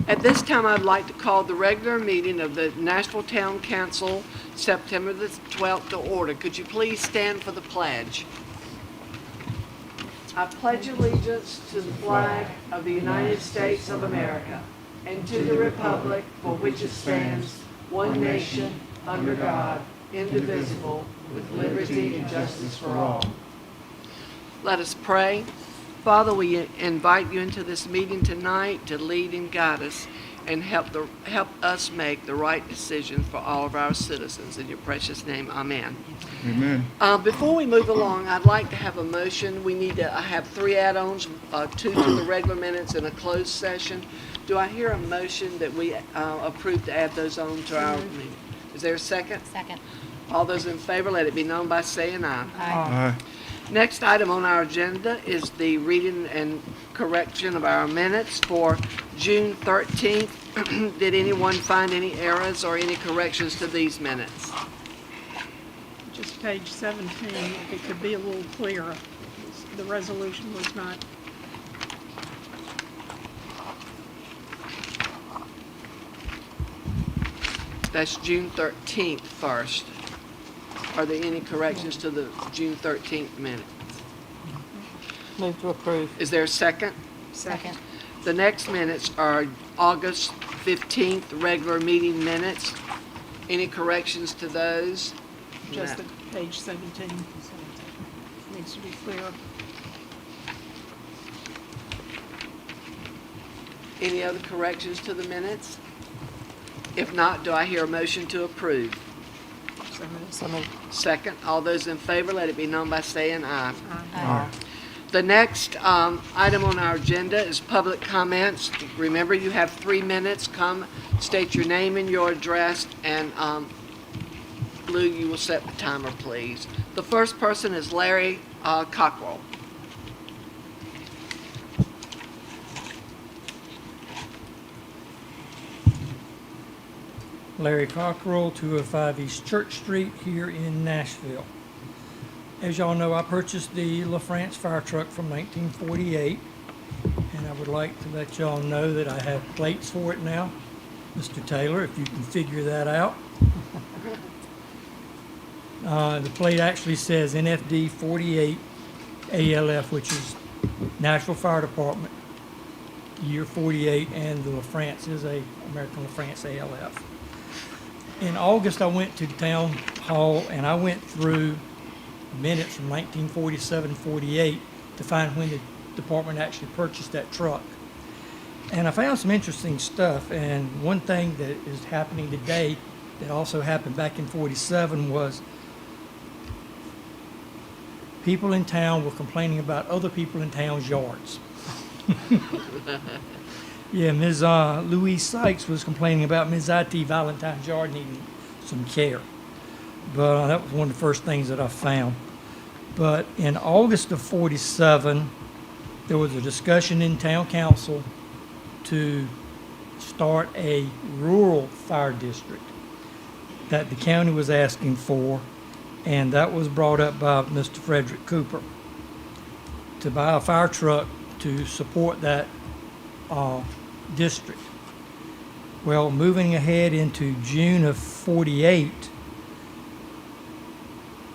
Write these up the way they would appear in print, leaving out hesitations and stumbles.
At this time, I'd like to call the regular meeting of the Nashville Town Council, September the 12th, to order. Could you please stand for the pledge? I pledge allegiance to the flag of the United States of America and to the republic for which it stands, one nation, under God, indivisible, with liberty and justice for all. Let us pray. Father, we invite you into this meeting tonight to lead and guide us and help us make the right decisions for all of our citizens. In your precious name, amen. Amen. Before we move along, I'd like to have a motion. We need to have 3 add-ons, 2 to the regular minutes and a closed session. Do I hear a motion that we approve to add those on to our meeting? Is there a second? Second. All those in favor, let it be known by saying aye. Aye. Next item on our agenda is the reading and correction of our minutes for June 13th. Did anyone find any errors or any corrections to these minutes? Just page 17, if it could be a little clearer. The resolution was not. That's June 13th first. Are there any corrections to the June 13th minutes? Move to approve. Is there a second? Second. The next minutes are August 15th, regular meeting minutes. Any corrections to those? Just No. at page 17. Needs to be clear. Any other corrections to the minutes? If not, do I hear a motion to approve? So moved. Second, all those in favor, let it be known by saying aye. Aye. The next item on our agenda is public comments. Remember, you have 3 minutes. Come, state your name and your address, and Lou, you will set the timer, please. The first person is Larry Cockwell. Larry Cockrell, 205 East Church Street here in Nashville. As y'all know, I purchased the LaFrance fire truck from 1948, and I would like to let y'all know that I have plates for it now. Mr. Taylor, if you can figure that out. The plate actually says NFD 48 ALF, which is Nashville Fire Department, year 48, and the LaFrance is a American LaFrance ALF. In August, I went to the town hall and I went through minutes from 1947-48 to find when the department actually purchased that truck. And I found some interesting stuff. And one thing that is happening today that also happened back in 47 was people in town were complaining about other people in town's yards. Yeah, Ms. Louise Sykes was complaining about Ms. I.T. Valentine's yard needing some care. But that was one of the first things that I found. But in August of 47, there was a discussion in town council to start a rural fire district that the county was asking for, and that was brought up by Mr. Frederick Cooper to buy a fire truck to support that district. Well, moving ahead into June of 48,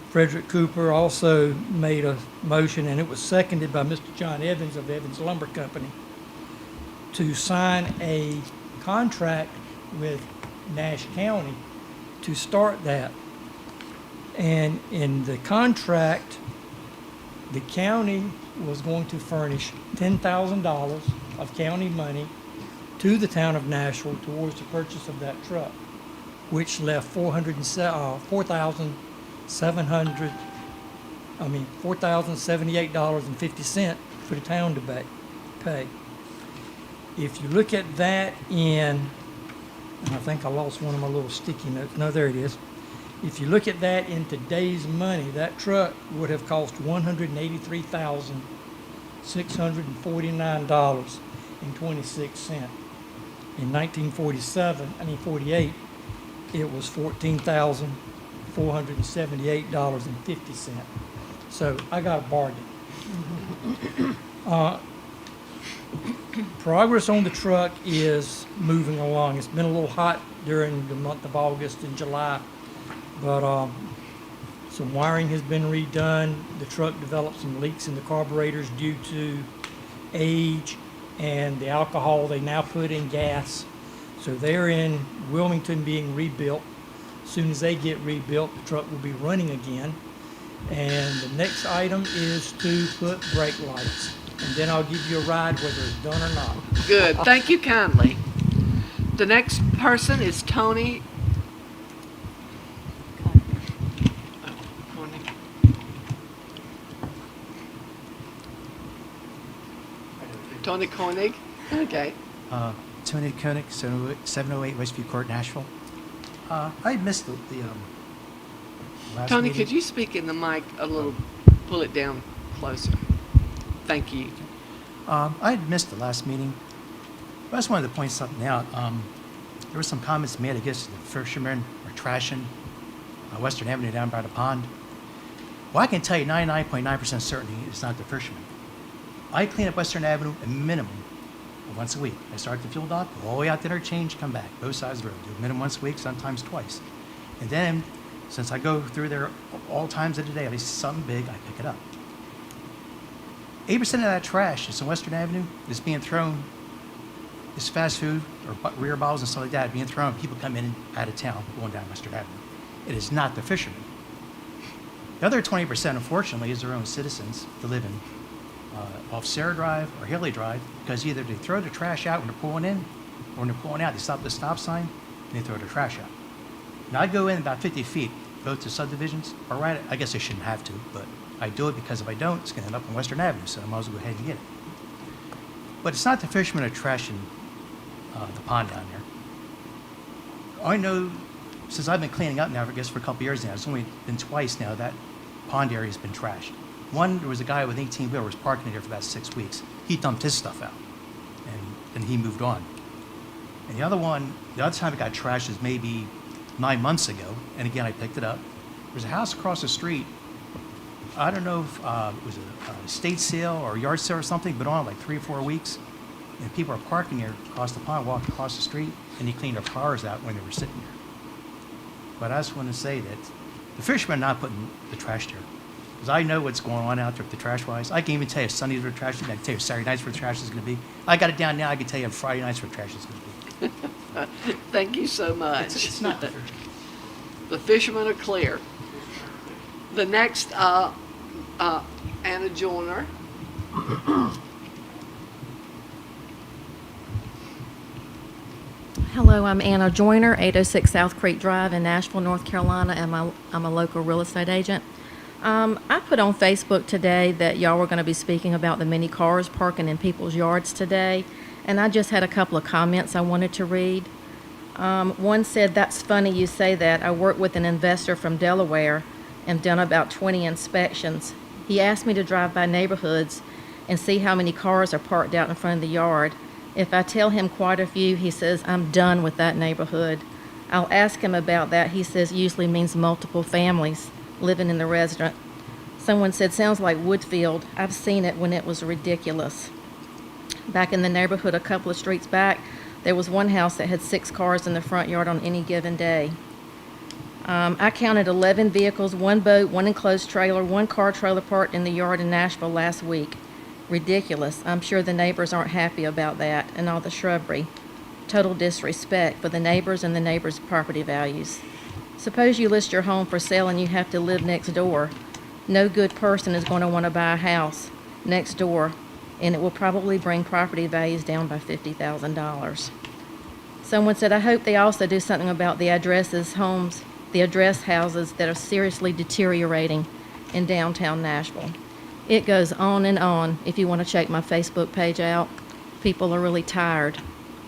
Frederick Cooper also made a motion, and it was seconded by Mr. John Evans of Evans Lumber Company, to sign a contract with Nash County to start that. And in the contract, the county was going to furnish $10,000 of county money to the town of Nashville towards the purchase of that truck, which left $4,078.50 for the town to pay. If you look at that in, and I think I lost one of my little sticky notes. No, there it is. If you look at that in today's money, that truck would have cost $183,649.26. In 48, it was $14,478.50. So I got a bargain. Progress on the truck is moving along. It's been a little hot during the month of August and July, but some wiring has been redone. The truck developed some leaks in the carburetors due to age and the alcohol they now put in gas. So they're in Wilmington being rebuilt. As soon as they get rebuilt, the truck will be running again. And the next item is to put brake lights. And then I'll give you a ride whether it's done or not. Good, thank you kindly. The next person is Tony. Oh, Koenig. Tony Koenig, okay. Tony Koenig, 708 Westview Court, Nashville. I missed the last Tony, meeting. could you speak in the mic a little, pull it down closer? Thank you. I had missed the last meeting. I just wanted to point something out. There were some comments made, I guess, the fishermen were trashing Western Avenue down by the pond. Well, I can tell you 99.9% certainty it's not the fishermen. I clean up Western Avenue a minimum of once a week. I start at the fuel dock, go all the way out to interchange, come back, both sides of the road. Do a minimum once a week, sometimes twice. And then, since I go through there all times of the day, if I see something big, I pick it up. 8% of that trash that's on Western Avenue is being thrown, is fast food or rear bottles and stuff like that being thrown. People come in out of town going down Western Avenue. It is not the fishermen. The other 20%, unfortunately, is their own citizens that live in off Sarah Drive or Haley Drive, because either they throw the trash out when they're pulling in, or when they're pulling out, they stop at the stop sign and they throw the trash out. Now I go in about 50 feet, both to subdivisions, or right, I guess I shouldn't have to, but I do it because if I don't, it's going to end up on Western Avenue, so I might as well go ahead and get it. But it's not the fishermen that are trashing the pond down there. I know, since I've been cleaning up now, I guess for a couple years now, it's only been twice now that pond area has been trashed. One, there was a guy with 18-wheeler was parking there for about 6 weeks. He dumped his stuff out, and he moved on. And the other one, the other time it got trashed was maybe 9 months ago, and again, I picked it up. There's a house across the street. I don't know if it was a estate sale or a yard sale or something, but on like 3 or 4 weeks, and people are parking there across the pond, walking across the street, and he cleaned their cars out when they were sitting there. But I just want to say that the fishermen are not putting the trash there. Because I know what's going on out there with the trash-wise. I can even tell you Sundays where the trash is. I can tell you Saturday nights where the trash is going to be. I got it down now. I can tell you Friday nights where the trash is going to be. Thank you so much. It's not the The fishermen are clear. The next, Anna Joyner. Hello, I'm Anna Joyner, 806 South Creek Drive in Nashville, North Carolina, and I'm a local real estate agent. I put on Facebook today that y'all were going to be speaking about the many cars parking in people's yards today, and I just had a couple of comments I wanted to read. One said, "That's funny you say that. I work with an investor from Delaware and done about 20 inspections. He asked me to drive by neighborhoods and see how many cars are parked out in front of the yard. If I tell him quite a few, he says, I'm done with that neighborhood. I'll ask him about that. He says usually means multiple families living in the resident. Someone said, sounds like Woodfield. I've seen it when it was ridiculous. Back in the neighborhood a couple of streets back, there was one house that had 6 cars in the front yard on any given day. I counted 11 vehicles, 1 boat, 1 enclosed trailer, 1 car trailer parked in the yard in Nashville last week. Ridiculous. I'm sure the neighbors aren't happy about that and all the shrubbery. Total disrespect for the neighbors and the neighbors' property values. Suppose you list your home for sale and you have to live next door. No good person is going to want to buy a house next door, and it will probably bring property values down by $50,000. Someone said, I hope they also do something about the address houses that are seriously deteriorating in downtown Nashville. It goes on and on. If you want to check my Facebook page out, people are really tired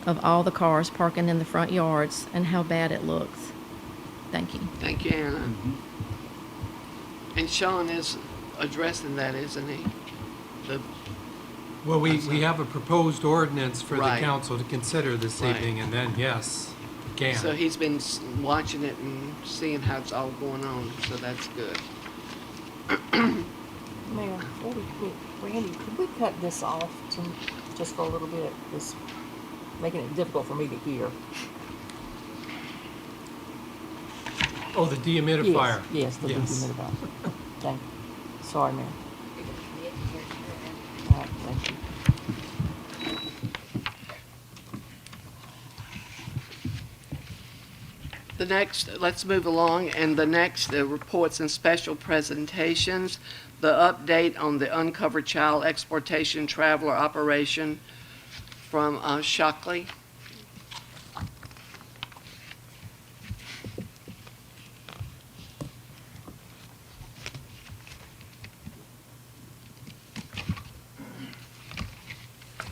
of all the cars parking in the front yards and how bad it looks. Thank you. Thank you, Anna. And Sean is addressing that, isn't he? Well, we have a proposed ordinance for Right. the council to consider this Right. evening, and then, yes, can. So he's been watching it and seeing how it's all going on, so that's good. Mayor, before we quit, Randy, could we cut this off just for a little bit. It's making it difficult for me to hear. Oh, the dehumidifier. Yes, the Yes. dehumidifier. Thank you. Sorry, Mary. All right, thank you. The next, let's move along, and the next, reports and special presentations. The update on the uncovered child exploitation traveler operation from Shockley.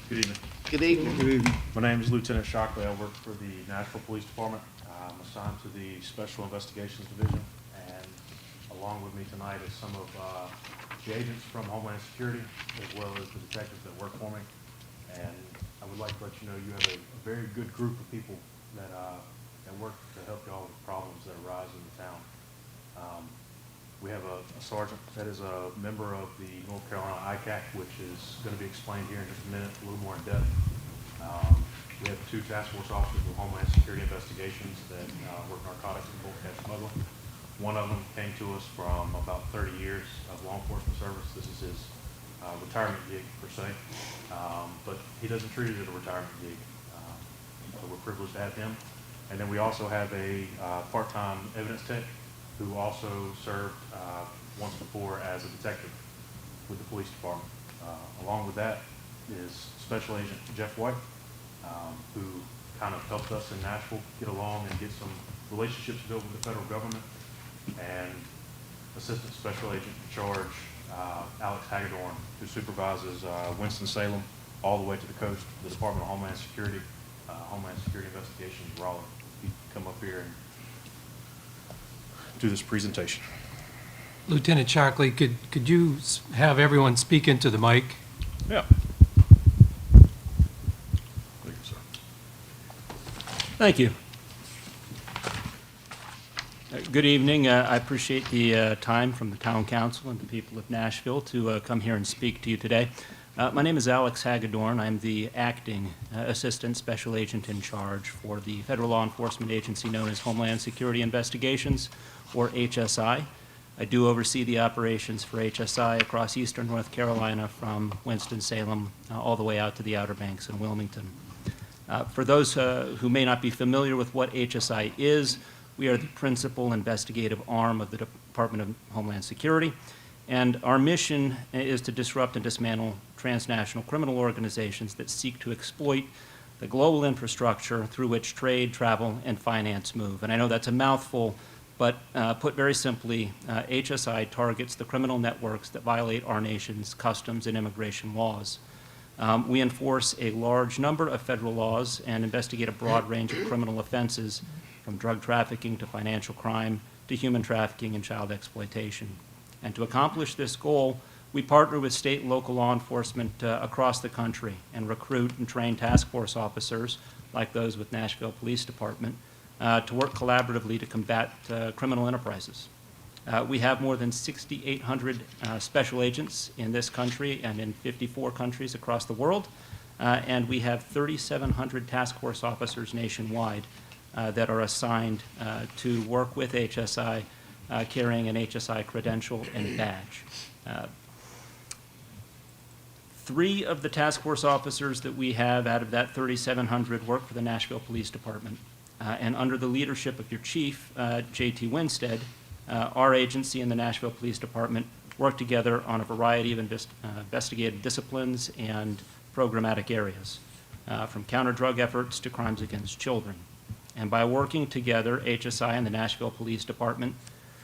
Good evening. Good evening. My name is Lieutenant Shockley. I work for the Nashville Police Department. I'm assigned to the Special Investigations Division, and along with me tonight is some of the agents from Homeland Security, as well as the detectives that work for me. And I would like to let you know you have a very good group of people that work to help y'all with problems that arise in the town. We have a sergeant that is a member of the North Carolina ICAC, which is going to be explained here in just a minute, a little more in depth. We have 2 task force officers with Homeland Security Investigations that work narcotics and bulk cash smuggling. One of them came to us from about 30 years of law enforcement service. This is his retirement gig, per se, but he doesn't treat it as a retirement gig. So we're privileged to have him. And then we also have a part-time evidence tech who also served once before as a detective with the police department. Along with that is Special Agent Jeff White, who kind of helped us in Nashville get along and get some relationships built with the federal government, and Assistant Special Agent in charge, Alex Hagedorn, who supervises Winston-Salem all the way to the coast, the Department of Homeland Security, Homeland Security Investigations, Raleigh. You can come up here and do this presentation. Lieutenant Shockley, could you have everyone speak into the mic? Yeah. Thank you, sir. Thank you. Good evening. I appreciate the time from the Town Council and the people of Nashville to come here and speak to you today. My name is Alex Hagedorn. I'm the acting Assistant Special Agent in charge for the federal law enforcement agency known as Homeland Security Investigations, or HSI. I do oversee the operations for HSI across eastern North Carolina from Winston-Salem all the way out to the Outer Banks and Wilmington. For those who may not be familiar with what HSI is, we are the principal investigative arm of the Department of Homeland Security, and our mission is to disrupt and dismantle transnational criminal organizations that seek to exploit the global infrastructure through which trade, travel, and finance move. And I know that's a mouthful, but put very simply, HSI targets the criminal networks that violate our nation's customs and immigration laws. We enforce a large number of federal laws and investigate a broad range of criminal offenses, from drug trafficking to financial crime to human trafficking and child exploitation. And to accomplish this goal, we partner with state and local law enforcement across the country and recruit and train task force officers, like those with Nashville Police Department, to work collaboratively to combat criminal enterprises. We have more than 6,800 special agents in this country and in 54 countries across the world, and we have 3,700 task force officers nationwide that are assigned to work with HSI, carrying an HSI credential and badge. 3 of the task force officers that we have out of that 3,700 work for the Nashville Police Department. And under the leadership of your chief, J.T. Winstead, our agency and the Nashville Police Department work together on a variety of investigative disciplines and programmatic areas, from counter-drug efforts to crimes against children. And by working together, HSI and the Nashville Police Department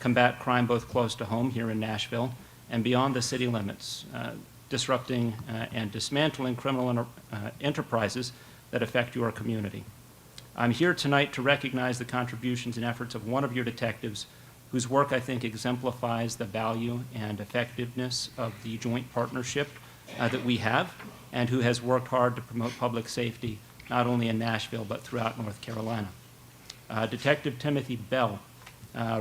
combat crime both close to home here in Nashville and beyond the city limits, disrupting and dismantling criminal enterprises that affect your community. I'm here tonight to recognize the contributions and efforts of one of your detectives whose work I think exemplifies the value and effectiveness of the joint partnership that we have, and who has worked hard to promote public safety not only in Nashville but throughout North Carolina. Detective Timothy Bell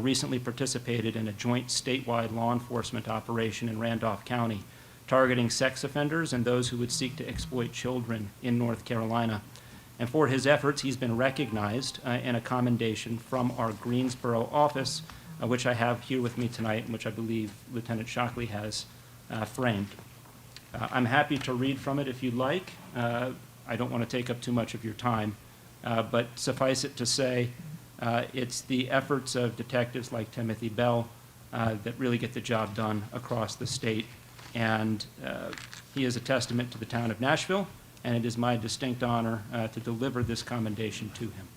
recently participated in a joint statewide law enforcement operation in Randolph County targeting sex offenders and those who would seek to exploit children in North Carolina. And for his efforts, he's been recognized in a commendation from our Greensboro office, which I have here with me tonight, and which I believe Lieutenant Shockley has framed. I'm happy to read from it if you'd like. I don't want to take up too much of your time, but suffice it to say, it's the efforts of detectives like Timothy Bell that really get the job done across the state. And he is a testament to the town of Nashville, and it is my distinct honor to deliver this commendation to him.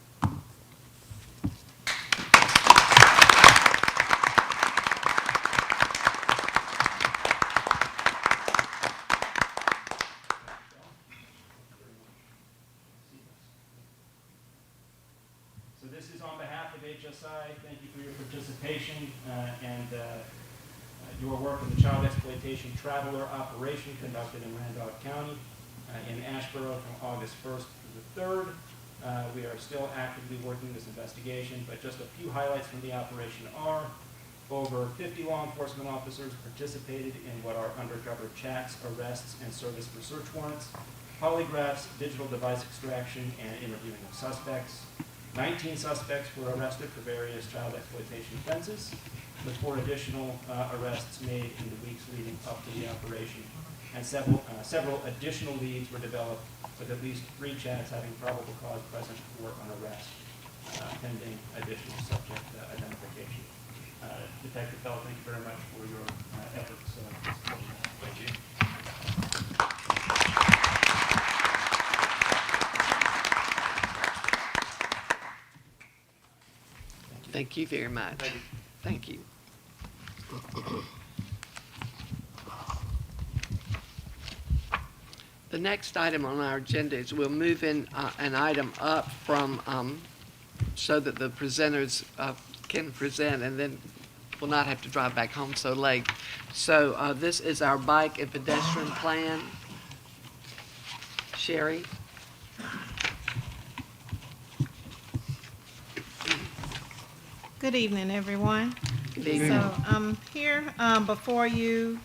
So this is on behalf of HSI. Thank you for your participation and your work in the Child Exploitation Traveler Operation conducted in Randolph County in Asheboro from August 1st through the 3rd. We are still actively working this investigation, but just a few highlights from the operation are over 50 law enforcement officers participated in what are undercover chats, arrests, and service for search warrants, polygraphs, digital device extraction, and interviewing of suspects. 19 suspects were arrested for various child exploitation offenses, with 4 additional arrests made in the weeks leading up to the operation. And several additional leads were developed, with at least 3 chats having probable cause present for an arrest, pending additional subject identification. Detective Bell, thank you very much for your efforts. Thank you. Thank you very much. Thank you. The next item on our agenda is we'll move in an item up from, so that the presenters can present and then we'll not have to drive back home so late. So this is our bike and pedestrian plan. Sherry? Good evening, everyone. Good evening. So I'm here before you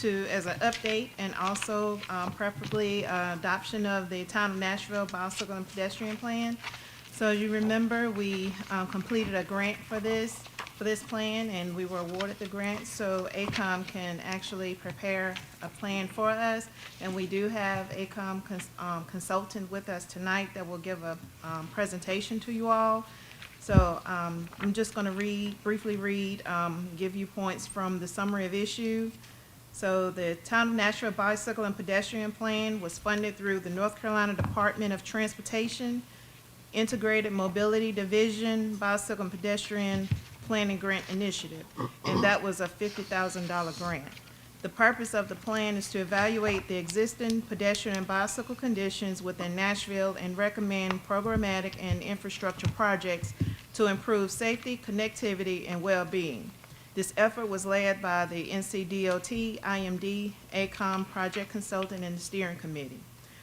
as an update and also preferably adoption of the Town of Nashville Bicycle and Pedestrian Plan. So you remember we completed a grant for this plan, and we were awarded the grant so ACOM can actually prepare a plan for us. And we do have ACOM consultant with us tonight that will give a presentation to you all. So I'm just going to briefly read, give you points from the summary of issue. So the Town of Nashville Bicycle and Pedestrian Plan was funded through the North Carolina Department of Transportation, Integrated Mobility Division Bicycle and Pedestrian Planning Grant Initiative, and that was a $50,000 grant. The purpose of the plan is to evaluate the existing pedestrian and bicycle conditions within Nashville and recommend programmatic and infrastructure projects to improve safety, connectivity, and well-being. This effort was led by the NCDOT, IMD, ACOM project consultant, and the steering committee.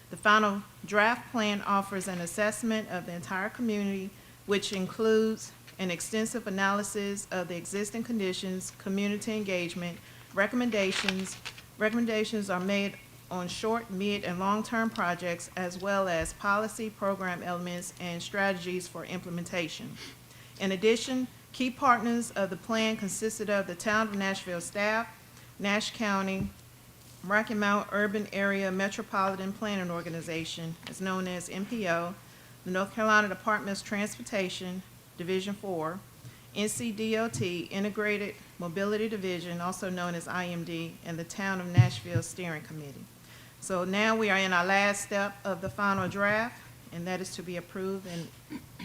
The final draft plan offers an assessment of the entire community, which includes an extensive analysis of the existing conditions, community engagement, recommendations. Recommendations are made on short, mid, and long-term projects, as well as policy, program elements, and strategies for implementation. In addition, key partners of the plan consisted of the Town of Nashville staff, Nash County, Rocky Mount Urban Area Metropolitan Planning Organization, as known as MPO, the North Carolina Department of Transportation, Division 4, NCDOT, Integrated Mobility Division, also known as IMD, and the Town of Nashville Steering Committee. So now we are in our last step of the final draft, and that is to be approved and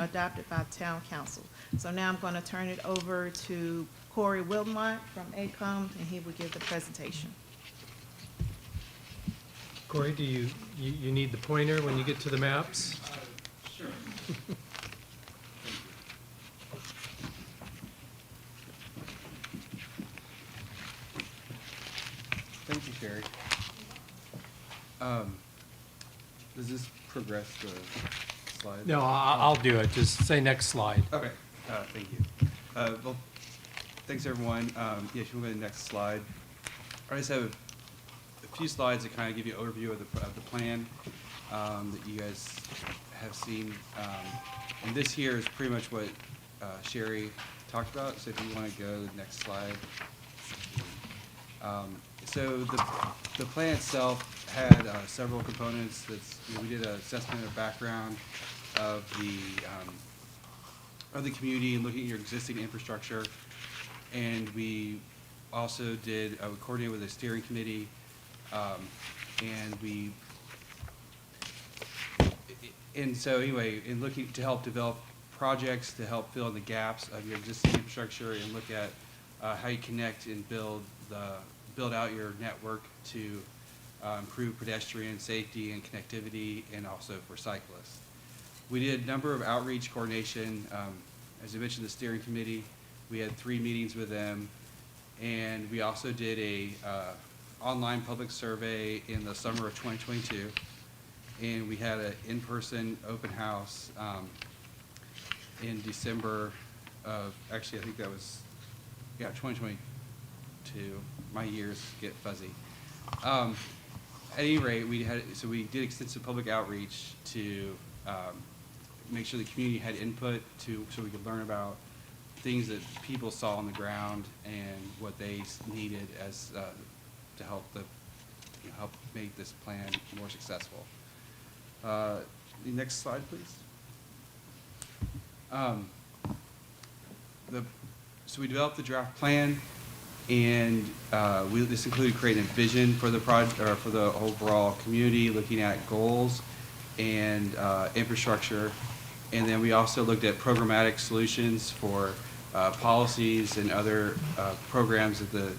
adopted by Town Council. So now I'm going to turn it over to Corey Wilmot from ACOM, and he will give the presentation. Corey, do you need the pointer when you get to the maps? Sure. Thank you, Sherry. Does this progress the slide? No, I'll do it. Just say next slide. Okay, thank you. Well, thanks everyone. Yes, you can go to the next slide. I just have a few slides that kind of give you an overview of the plan that you guys have seen. And this here is pretty much what Sherry talked about. So if you want to go to the next slide. So the plan itself had several components. We did an assessment of background of the community and looking at your existing infrastructure. And we also did, we coordinated with a steering committee, and so anyway, in looking to help develop projects to help fill in the gaps of your existing infrastructure and look at how you connect and build out your network to improve pedestrian safety and connectivity, and also for cyclists. We did a number of outreach coordination. As I mentioned, the steering committee, we had 3 meetings with them, and we also did a online public survey in the summer of 2022, and we had an in-person open house in December of, actually I think that was, 2022. My years get fuzzy. At any rate, we did extensive public outreach to make sure the community had input so we could learn about things that people saw on the ground and what they needed as to help help make this plan more successful. The next slide, please. So we developed the draft plan, and this included creating a vision for the project, or for the overall community, looking at goals and infrastructure. And then we also looked at programmatic solutions for policies and other programs that the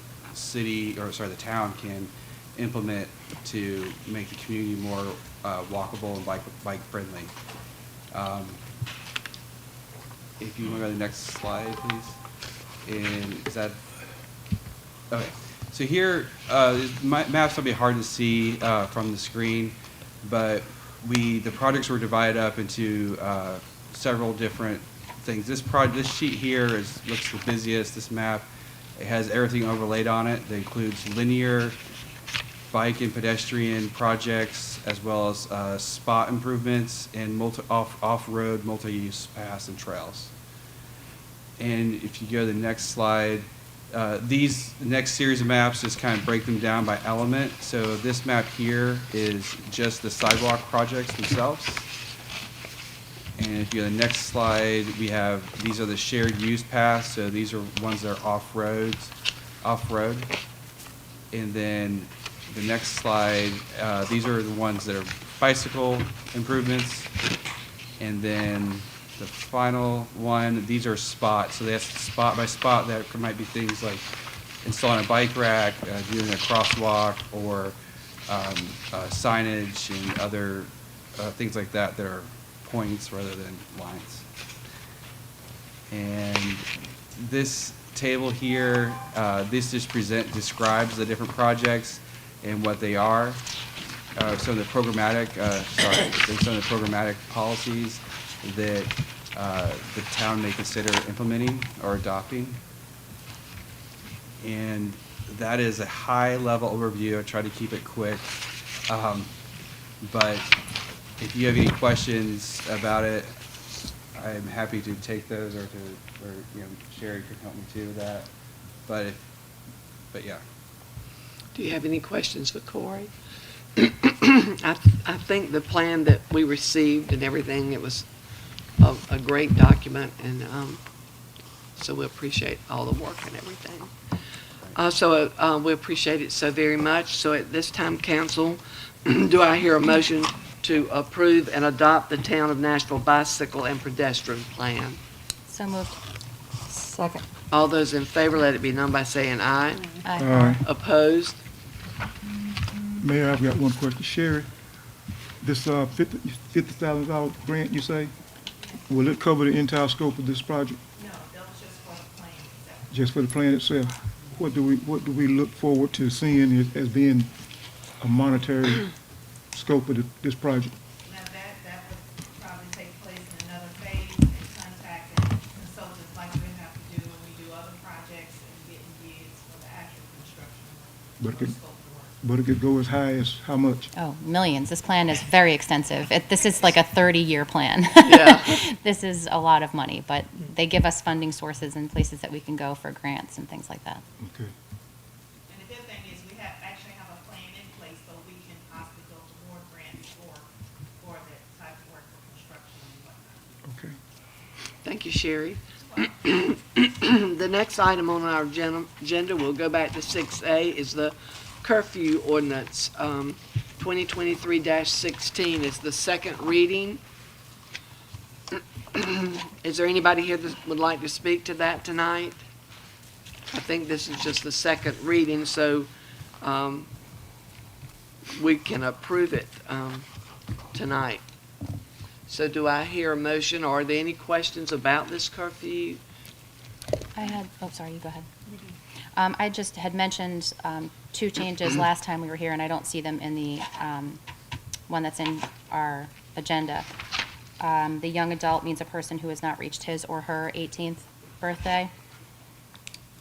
the town can implement to make the community more walkable and bike friendly. If you want to go to the next slide, please. And is that okay? So here, maps will be hard to see from the screen, but the projects were divided up into several different things. This sheet here looks the busiest. This map, it has everything overlaid on it. That includes linear, bike and pedestrian projects, as well as spot improvements and off-road multi-use paths and trails. And if you go to the next slide, these next series of maps just kind of break them down by element. So this map here is just the sidewalk projects themselves. And if you go to the next slide, these are the shared use paths. So these are ones that are off-road. And then the next slide, these are the ones that are bicycle improvements. And then the final one, these are spots. So that's spot by spot. That might be things like installing a bike rack, doing a crosswalk, or signage and other things like that that are points rather than lines. And this table here, this just describes the different projects and what they are. Some of the programmatic, some of the programmatic policies that the town may consider implementing or adopting. And that is a high-level overview. I try to keep it quick. But if you have any questions about it, I'm happy to take those, or Sherry could help me too with that. But yeah. Do you have any questions for Corey? I think the plan that we received and everything, it was a great document, and so we appreciate all the work and everything. We appreciate it so very much. So at this time, council, do I hear a motion to approve and adopt the Town of Nashville Bicycle and Pedestrian Plan? So moved. Second. All those in favor, let it be known by saying aye. Aye. Opposed? Mayor, I've got one question. Sherry, this $50,000 grant you say, will it cover the entire scope of this project? No, that was just for the plan itself. Just for the plan itself? What do we look forward to seeing as being a monetary scope of this project? Now, that would probably take place in another phase, and contacting consultants like we have to do when we do other projects and getting bids for the actual construction But or scope of work. but it could go as high as how much? Oh, millions. This plan is very extensive. This is like a 30-year plan. Yeah. This is a lot of money, but they give us funding sources and places that we can go for grants and things like that. Okay. And the good thing is we actually have a plan in place so we can possibly go to more grants for that type of work for construction and whatnot. Okay. Thank you, Sherry. The next item on our agenda, we'll go back to 6A, is the Curfew Ordinance, 2023-16 is the second reading. Is there anybody here that would like to speak to that tonight? I think this is just the second reading, so we can approve it tonight. So do I hear a motion, or are there any questions about this curfew? Oh, sorry, you go ahead. I just had mentioned two changes last time we were here, and I don't see them in the one that's in our agenda. The young adult means a person who has not reached his or her 18th birthday.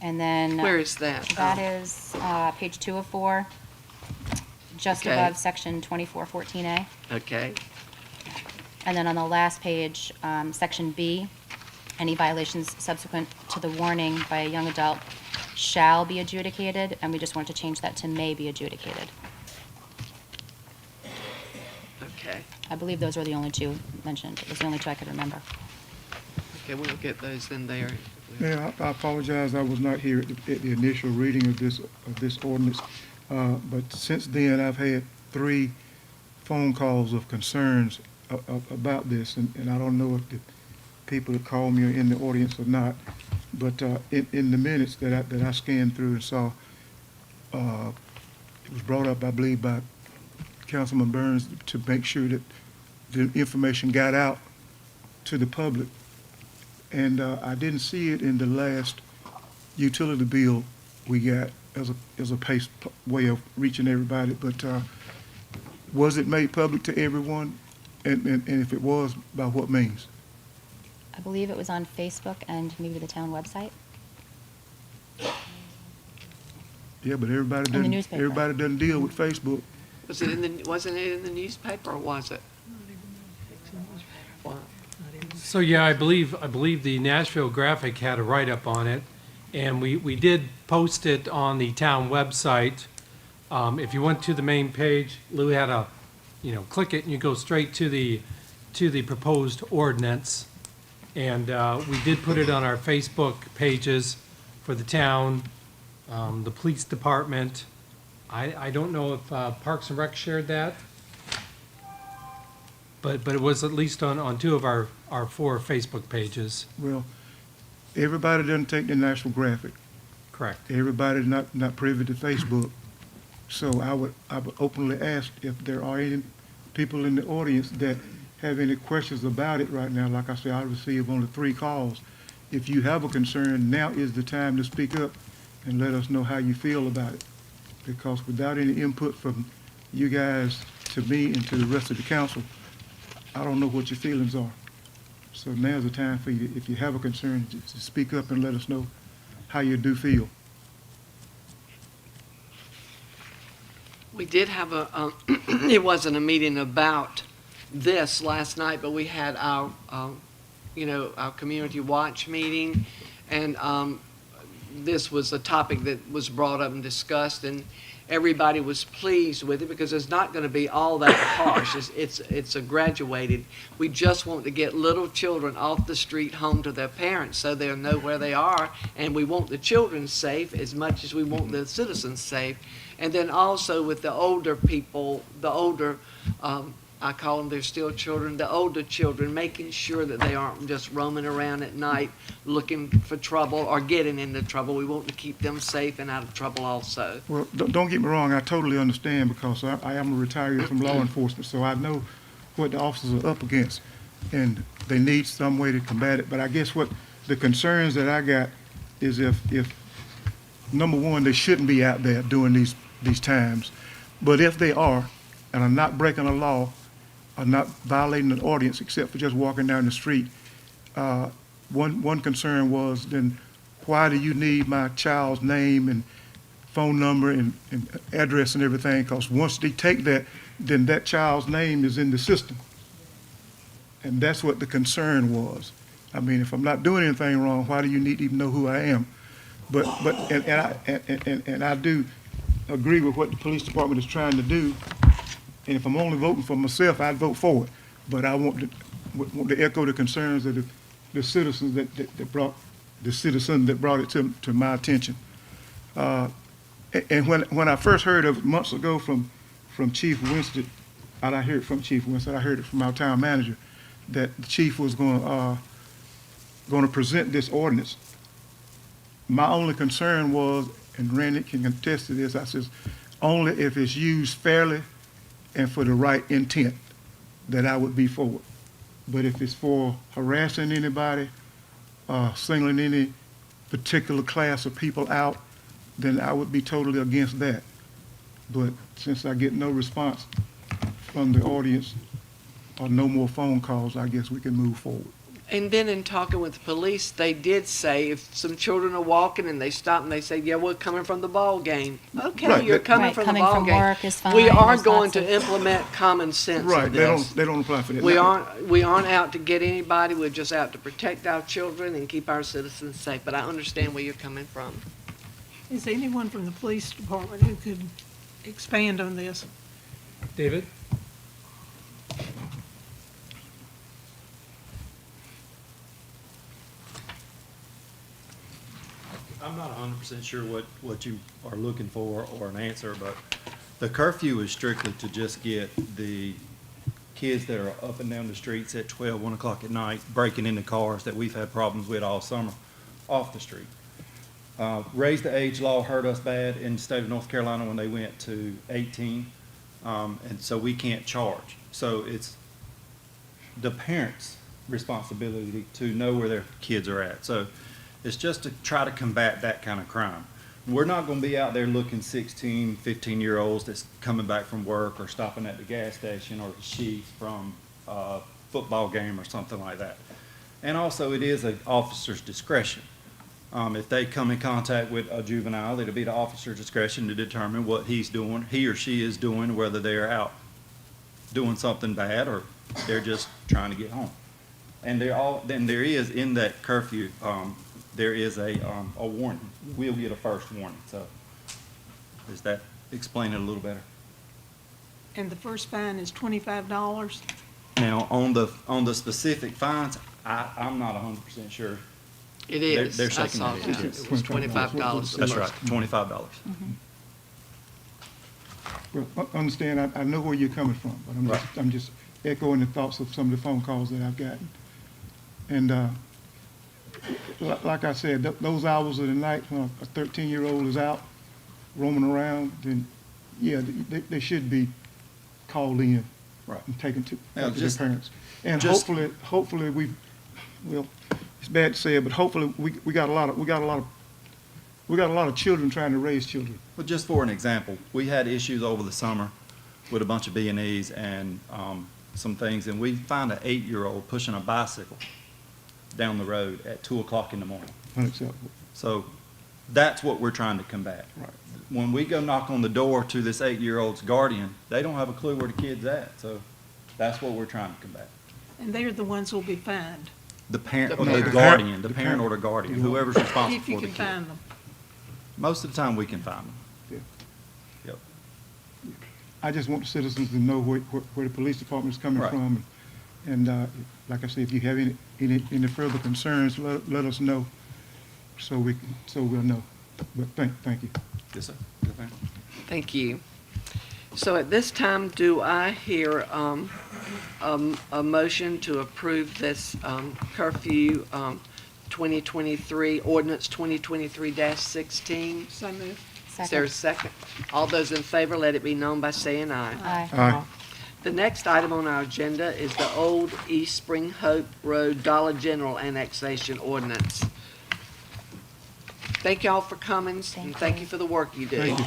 And then. Where is that? That is page 2 of 4, just Okay. above section 2414A. Okay, And then on the last page, section B, any violations subsequent to the warning by a young adult shall be adjudicated, and we just want to change that to may be adjudicated. okay. I believe those were the only two mentioned. It was the only two I could remember. Okay, we'll get those in there. Yeah, I apologize, I was not here at the initial reading of this ordinance. But since then, I've had 3 phone calls of concerns about this, and I don't know if the people that called me are in the audience or not. But in the minutes that I scanned through and saw, it was brought up, I believe, by Councilman Burns to make sure that the information got out to the public. And I didn't see it in the last utility bill we got as a way of reaching everybody. But was it made public to everyone? And if it was, by what means? I believe it was on Facebook and maybe the town website. Yeah, but everybody In the doesn't. newspaper. Everybody doesn't deal with Facebook. Wasn't it in the newspaper, or was it? What? So, yeah, I believe the Nashville Graphic had a write-up on it, and we did post it on the town website. If you went to the main page, Lou had a, click it and you go straight to the proposed ordinance. And we did put it on our Facebook pages for the town, the police department. I don't know if Parks and Rec shared that, but it was at least on 2 of our 4 Facebook pages. Well, everybody doesn't take the National Graphic. Correct. Everybody's not privy to Facebook. So I would openly ask if there are any people in the audience that have any questions about it right now. Like I said, I received only 3 calls. If you have a concern, now is the time to speak up and let us know how you feel about it. Because without any input from you guys to me and to the rest of the council, I don't know what your feelings are. So now's the time for you, if you have a concern, to speak up and let us know how you do feel. We did have it wasn't a meeting about this last night, but we had our community watch meeting, and this was a topic that was brought up and discussed, and everybody was pleased with it because it's not going to be all that harsh. It's a graduated. We just want to get little children off the street home to their parents so they'll know where they are, and we want the children safe as much as we want the citizens safe. And then also with the older people, I call them, they're still children, the older children, making sure that they aren't just roaming around at night looking for trouble or getting into trouble. We want to keep them safe and out of trouble also. Well, don't get me wrong, I totally understand because I am a retiree from law enforcement, so I know what the officers are up against, and they need some way to combat it. But I guess what the concerns that I got is if number one, they shouldn't be out there doing these times, but if they are and are not breaking a law, are not violating an ordinance except for just walking down the street, one concern was, then why do you need my child's name and phone number and address and everything, because once they take that, then that child's name is in the system. And that's what the concern was. I mean, if I'm not doing anything wrong, why do you need to even know who I am? And I do agree with what the police department is trying to do. And if I'm only voting for myself, I'd vote for it. But I want to echo the concerns of the citizens that brought it to my attention. And when I first heard of it months ago from Chief Winston, I heard it from Chief Winston, I heard it from our town manager, that the chief was going to present this ordinance. My only concern was, and Randy can attest to this, I says, only if it's used fairly and for the right intent, that I would be for it. But if it's for harassing anybody, singling any particular class of people out, then I would be totally against that. But since I get no response from the audience or no more phone calls, I guess we can move forward. And then in talking with the police, they did say if some children are walking and they stop and they say, yeah, we're coming from the ball game. Okay, Right, you're but- coming Right, from the coming ball from game. work is fine. We are There's going lots to of- implement common sense Right, in they this. don't apply for that. We aren't out to get anybody. We're just out to protect our children and keep our citizens safe. But I understand where you're coming from. Is there anyone from the police department who could expand on this? David? I'm not 100% sure what you are looking for or an answer, but the curfew is strictly to just get the kids that are up and down the streets at 12, 1 o'clock at night, breaking into cars that we've had problems with all summer, off the street. Raise the age law hurt us bad in the state of North Carolina when they went to 18, and so we can't charge. So it's the parents' responsibility to know where their kids are at. So it's just to try to combat that kind of crime. We're not going to be out there looking 16, 15-year-olds that's coming back from work or stopping at the gas station or the Sheets from a football game or something like that. And also, it is an officer's discretion. If they come in contact with a juvenile, it'll be the officer's discretion to determine what he's doing, he or she is doing, whether they're out doing something bad or they're just trying to get home. And then there is in that curfew, there is a warning. We'll get a first warning. So does that explain it a little better? And the first fine is $25? Now, on the specific fines, I'm not 100% sure. It is. They're I shaking saw their it. heads. It was $25. That's right, $25. Well, understand, I know where you're coming from, but I'm just echoing the thoughts of some of the phone calls that I've gotten. And like I said, those hours of the night when a 13-year-old is out roaming around, then yeah, they should be called in and taken to their parents. And hopefully well, it's bad to say it, but hopefully we got a lot of children trying to raise children. Well, just for an example, we had issues over the summer with a bunch of B&Es and some things, and we find an 8-year-old pushing a bicycle down the road at 2 o'clock in the morning. Unacceptable. So that's what we're trying to combat. Right. When we go knock on the door to this 8-year-old's guardian, they don't have a clue where the kid's at. So that's what we're trying to combat. And they're the ones who'll be fined, The parent, The or the parent. guardian, the parent or the guardian, whoever's responsible if you for the can kid. find them. Most of the time, we can find them. Yeah. Yep. I just want the citizens to know where the police department is coming Right. from. And like I said, if you have any further concerns, let us know so we'll know. But thank you. Yes, sir. Yes, ma'am. Thank you. So at this time, do I hear a motion to approve this curfew 2023, ordinance 2023-16? So moved. Is there a second? All those in favor, let it be known by saying aye. Aye. Aye. The next item on our agenda is the Old East Spring Hope Road Dollar General Annexation Ordinance. Thank y'all for coming, and thank you for the work you do. Thank you.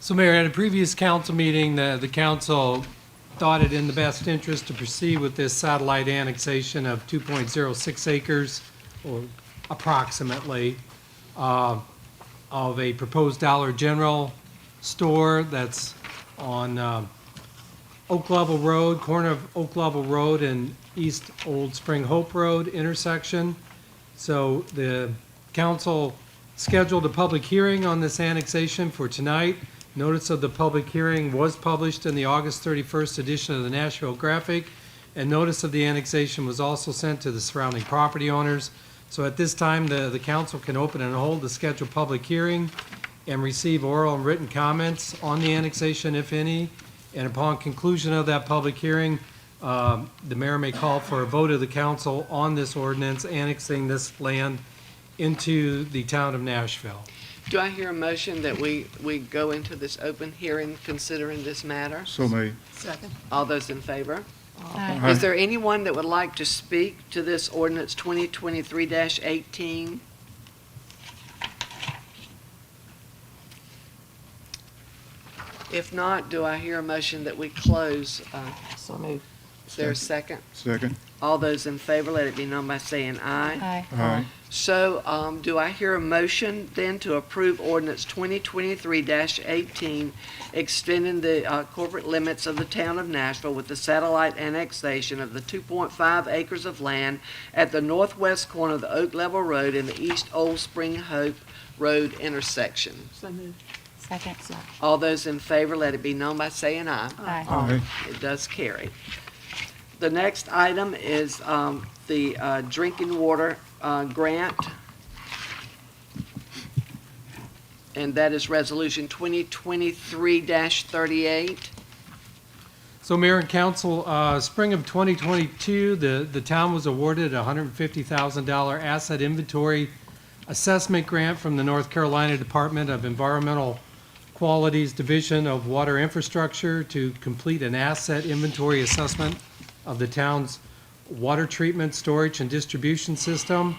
So Mayor, at a previous council meeting, the council thought it in the best interest to proceed with this satellite annexation of 2.06 acres or approximately, of a proposed Dollar General store that's on Oak Level Road, corner of Oak Level Road and East Old Spring Hope Road intersection. So the council scheduled a public hearing on this annexation for tonight. Notice of the public hearing was published in the August 31st edition of the Nashville Graphic, and notice of the annexation was also sent to the surrounding property owners. So at this time, the council can open and hold the scheduled public hearing and receive oral and written comments on the annexation, if any. And upon conclusion of that public hearing, the mayor may call for a vote of the council on this ordinance annexing this land into the town of Nashville. Do I hear a motion that we go into this open hearing considering this matter? So made. Second. All those in favor? Aye. Is there anyone that would like to speak to this ordinance 2023-18? If not, do I hear a motion that we close? So moved. Is there a second? Second. All those in favor, let it be known by saying aye. Aye. Aye. So, do I hear a motion then to approve ordinance 2023-18, extending the corporate limits of the town of Nashville with the satellite annexation of the 2.5 acres of land at the northwest corner of the Oak Level Road and the East Old Spring Hope Road intersection? So moved. Second. All those in favor, let it be known by saying aye. Aye. Aye. It does carry. The next item is the drinking water grant, and that is Resolution 2023-38. So Mayor and Council, spring of 2022, the town was awarded a $150,000 asset inventory assessment grant from the North Carolina Department of Environmental Quality's Division of Water Infrastructure to complete an asset inventory assessment of the town's water treatment, storage, and distribution system.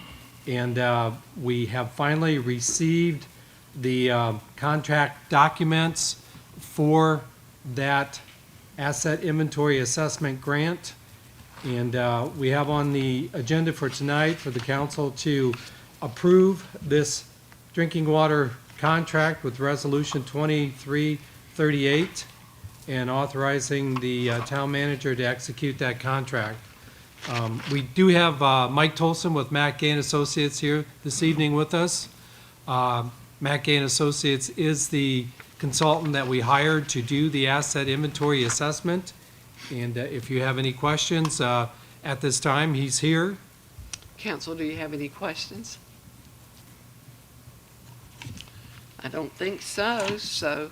And we have finally received the contract documents for that asset inventory assessment grant. And we have on the agenda for tonight for the council to approve this drinking water contract with Resolution 2338 and authorizing the town manager to execute that contract. We do have Mike Tolson with Matt Gay and Associates here this evening with us. Matt Gay and Associates is the consultant that we hired to do the asset inventory assessment. And if you have any questions at this time, he's here. Council, do you have any questions? I don't think so. So,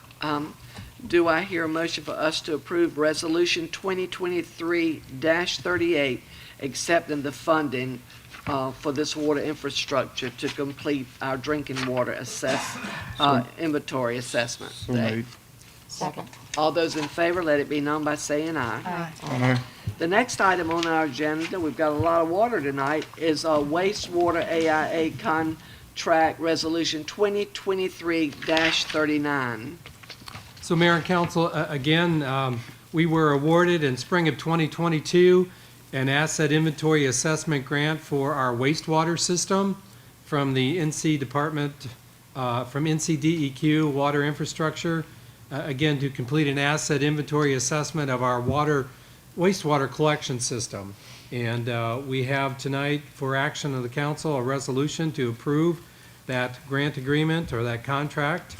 do I hear a motion for us to approve Resolution 2023-38, accepting the funding for this water infrastructure to complete our drinking water inventory assessment? So made. Second. All those in favor, let it be known by saying aye. Aye. Aye. The next item on our agenda, we've got a lot of water tonight, is wastewater AIA contract Resolution 2023-39. So Mayor and Council, again, we were awarded in spring of 2022 an asset inventory assessment grant for our wastewater system from the NC Department, from NCDEQ Water Infrastructure, again, to complete an asset inventory assessment of our wastewater collection system. And we have tonight for action of the council a resolution to approve that grant agreement or that contract,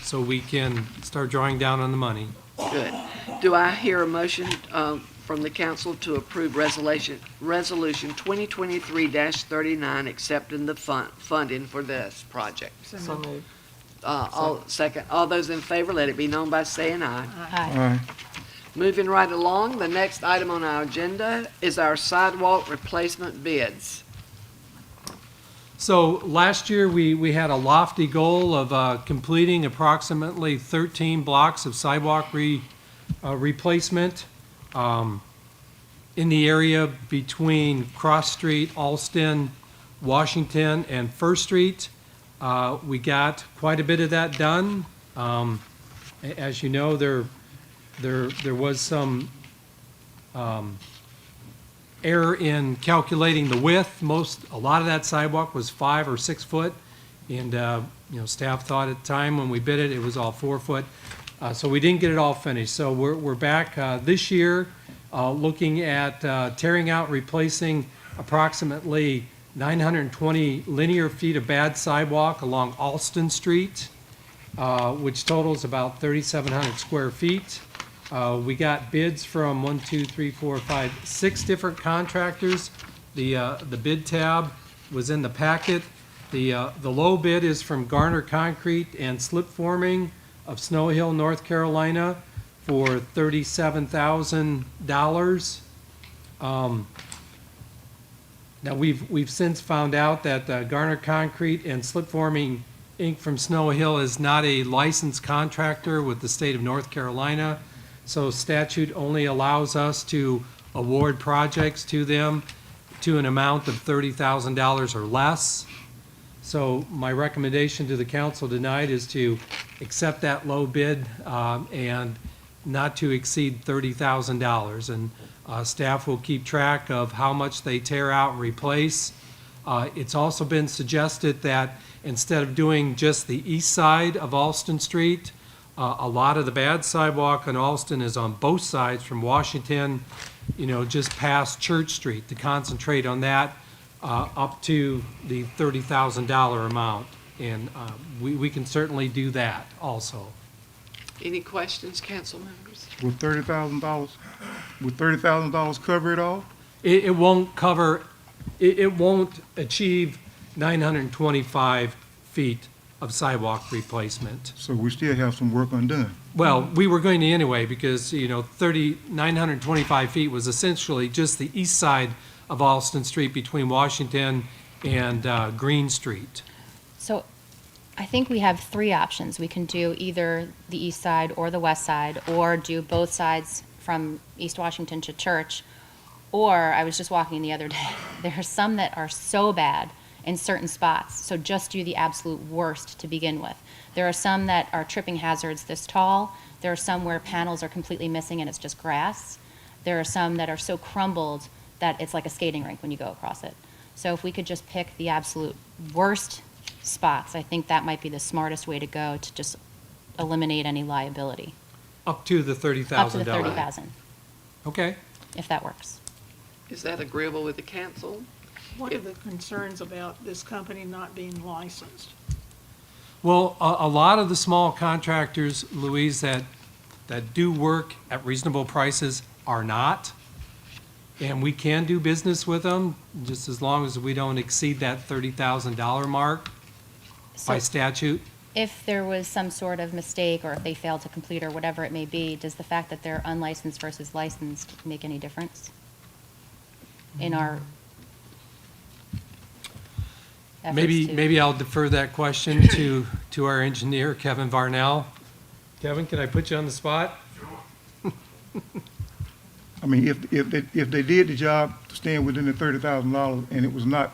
so we can start drawing down on the money. Good. Do I hear a motion from the council to approve Resolution 2023-39, accepting the funding for this project? So moved. All those in favor, let it be known by saying aye. Aye. Aye. Moving right along, the next item on our agenda is our sidewalk replacement bids. So last year, we had a lofty goal of completing approximately 13 blocks of sidewalk replacement in the area between Cross Street, Alston, Washington, and First Street. We got quite a bit of that done. As you know, there was some error in calculating the width. A lot of that sidewalk was 5 or 6 foot, and staff thought at the time when we bid it, it was all 4 foot. So we didn't get it all finished. So we're back this year, looking at tearing out, replacing approximately 920 linear feet of bad sidewalk along Alston Street, which totals about 3,700 square feet. We got bids from 6 different contractors. The bid tab was in the packet. The low bid is from Garner Concrete and Slip Forming of Snow Hill, North Carolina, for $37,000. Now, we've since found out that Garner Concrete and Slip Forming Inc. from Snow Hill is not a licensed contractor with the state of North Carolina, so statute only allows us to award projects to them to an amount of $30,000 or less. So my recommendation to the council tonight is to accept that low bid and not to exceed $30,000. And staff will keep track of how much they tear out and replace. It's also been suggested that instead of doing just the east side of Alston Street, a lot of the bad sidewalk on Alston is on both sides from Washington, just past Church Street, to concentrate on that up to the $30,000 amount. And we can certainly do that also. Any questions, council members? Will $30,000 cover it all? It won't cover, it won't achieve 925 feet of sidewalk replacement. So we still have some work undone. Well, we were going to anyway, because, 925 feet was essentially just the east side of Alston Street between Washington and Green Street. So I think we have 3 options. We can do either the east side or the west side, or do both sides from East Washington to Church. Or, I was just walking the other day, there are some that are so bad in certain spots, so just do the absolute worst to begin with. There are some that are tripping hazards this tall. There are some where panels are completely missing and it's just grass. There are some that are so crumbled that it's like a skating rink when you go across it. So if we could just pick the absolute worst spots, I think that might be the smartest way to go to just eliminate any liability. Up to the $30,000. Up to the 30,000, Okay. if that works. Is that agreeable with the council? What are the concerns about this company not being licensed? Well, a lot of the small contractors, Louise, that do work at reasonable prices are not. And we can do business with them, just as long as we don't exceed that $30,000 mark by statute. If there was some sort of mistake, or if they failed to complete, or whatever it may be, does the fact that they're unlicensed versus licensed make any difference in our efforts to- Maybe I'll defer that question to our engineer, Kevin Varnell. Kevin, can I put you on the spot? I mean, if they did the job staying within the $30,000 and it was not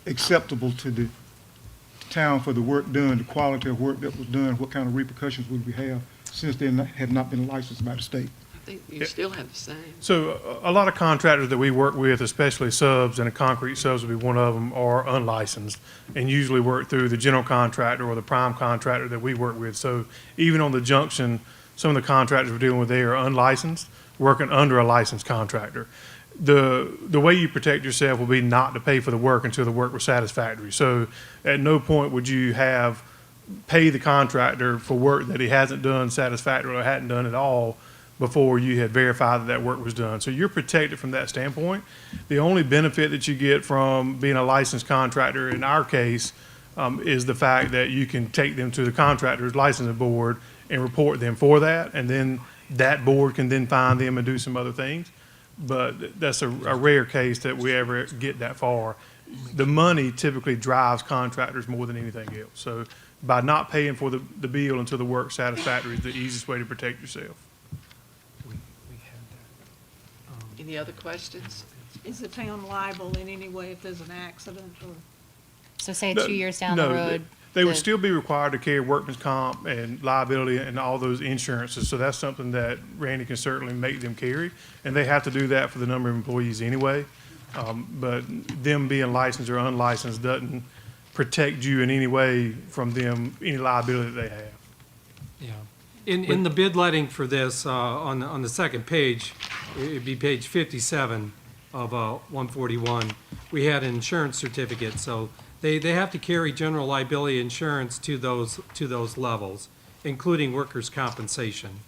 acceptable to the town for the work done, the quality of work that was done, what kind of repercussions would we have since they had not been licensed by the state? I think you still have the same. So a lot of contractors that we work with, especially subs, and a concrete subs would be one of them, are unlicensed and usually work through the general contractor or the prime contractor that we work with. So even on the junction, some of the contractors we're dealing with, they are unlicensed, working under a licensed contractor. The way you protect yourself will be not to pay for the work until the work was satisfactory. So at no point would you pay the contractor for work that he hasn't done satisfactorily or hadn't done at all before you had verified that work was done. So you're protected from that standpoint. The only benefit that you get from being a licensed contractor in our case is the fact that you can take them to the contractor's licensing board and report them for that, and then that board can then fine them and do some other things. But that's a rare case that we ever get that far. The money typically drives contractors more than anything else. So by not paying for the bill until the work's satisfactory is the easiest way to protect yourself. Any other questions? Is the town liable in any way if there's an accident or? So say 2 years down the road, They would then- still be required to carry workman's comp and liability and all those insurances, so that's something that Randy can certainly make them carry, and they have to do that for the number of employees anyway. But them being licensed or unlicensed doesn't protect you in any way from them, any liability that they have. Yeah. In the bid letting for this, on the second page, it'd be page 57 of 141, we had an insurance certificate, so they have to carry general liability insurance to those levels, including workers' compensation.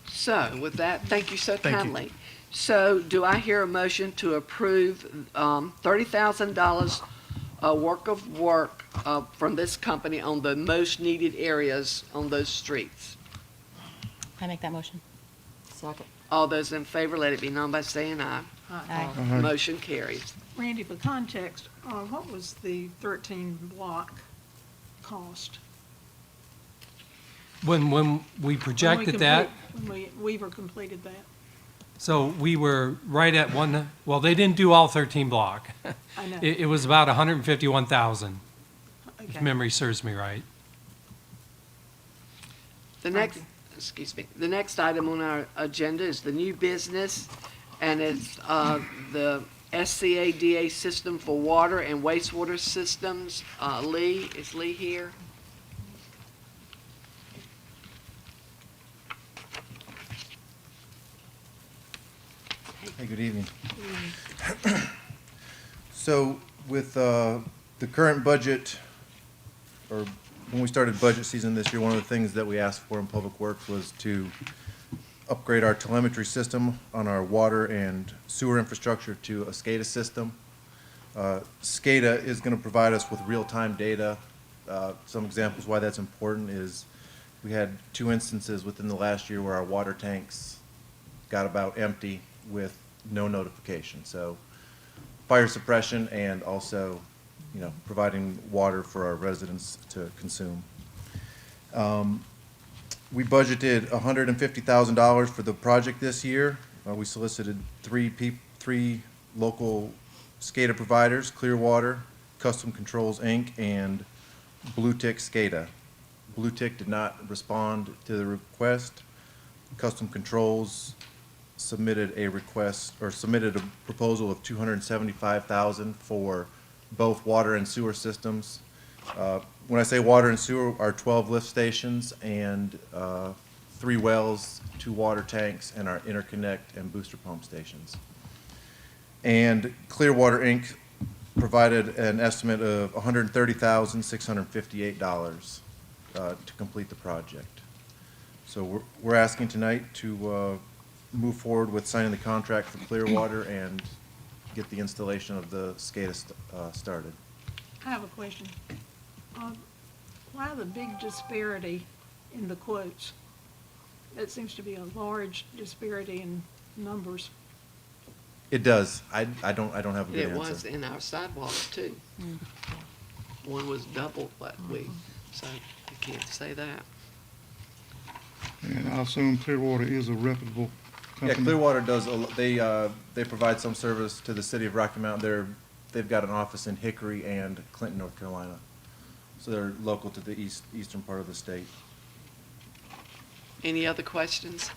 So with that, thank you so Thank you. kindly. So do I hear a motion to approve $30,000 work from this company on the most needed areas on those streets? I make that motion. Second. All those in favor, let it be known by saying aye. Aye. Motion carries. Randy, for context, what was the 13 block cost? When we When we projected that, When Weaver completed that? so we were right at one, well, they didn't do all 13 block. I know. It was about 151,000, if Okay. memory serves me right. The next, excuse me, the next item on our agenda is the new business, and it's the SCADA system for water and wastewater systems. Lee, is Lee here? Hey, good evening. So with the current budget, or when we started budget season this year, one of the things that we asked for in Public Works was to upgrade our telemetry system on our water and sewer infrastructure to a SCADA system. SCADA is going to provide us with real-time data. Some examples why that's important is we had 2 instances within the last year where our water tanks got about empty with no notification. So fire suppression and also, providing water for our residents to consume. We budgeted $150,000 for the project this year. We solicited three local SCADA providers: Clearwater, Custom Controls, Inc., and Blue Tick SCADA. Blue Tick did not respond to the request. Custom Controls submitted a proposal of $275,000 for both water and sewer systems. When I say water and sewer, our 12 lift stations and 3 wells, 2 water tanks, and our interconnect and booster pump stations. And Clearwater Inc. provided an estimate of $130,658 to complete the project. So we're asking tonight to move forward with signing the contract for Clearwater and get the installation of the SCADA started. I have a question. Why the big disparity in the quotes? That seems to be a large disparity in numbers. It does. I don't have a good It answer. was in our sidewalks too. One was double what so you can't say that. And I assume Clearwater is a reputable Yeah, company. Clearwater does. They provide some service to the city of Rocky Mountain. They've got an office in Hickory and Clinton, North Carolina, so they're local to the eastern part of the state. Any other questions?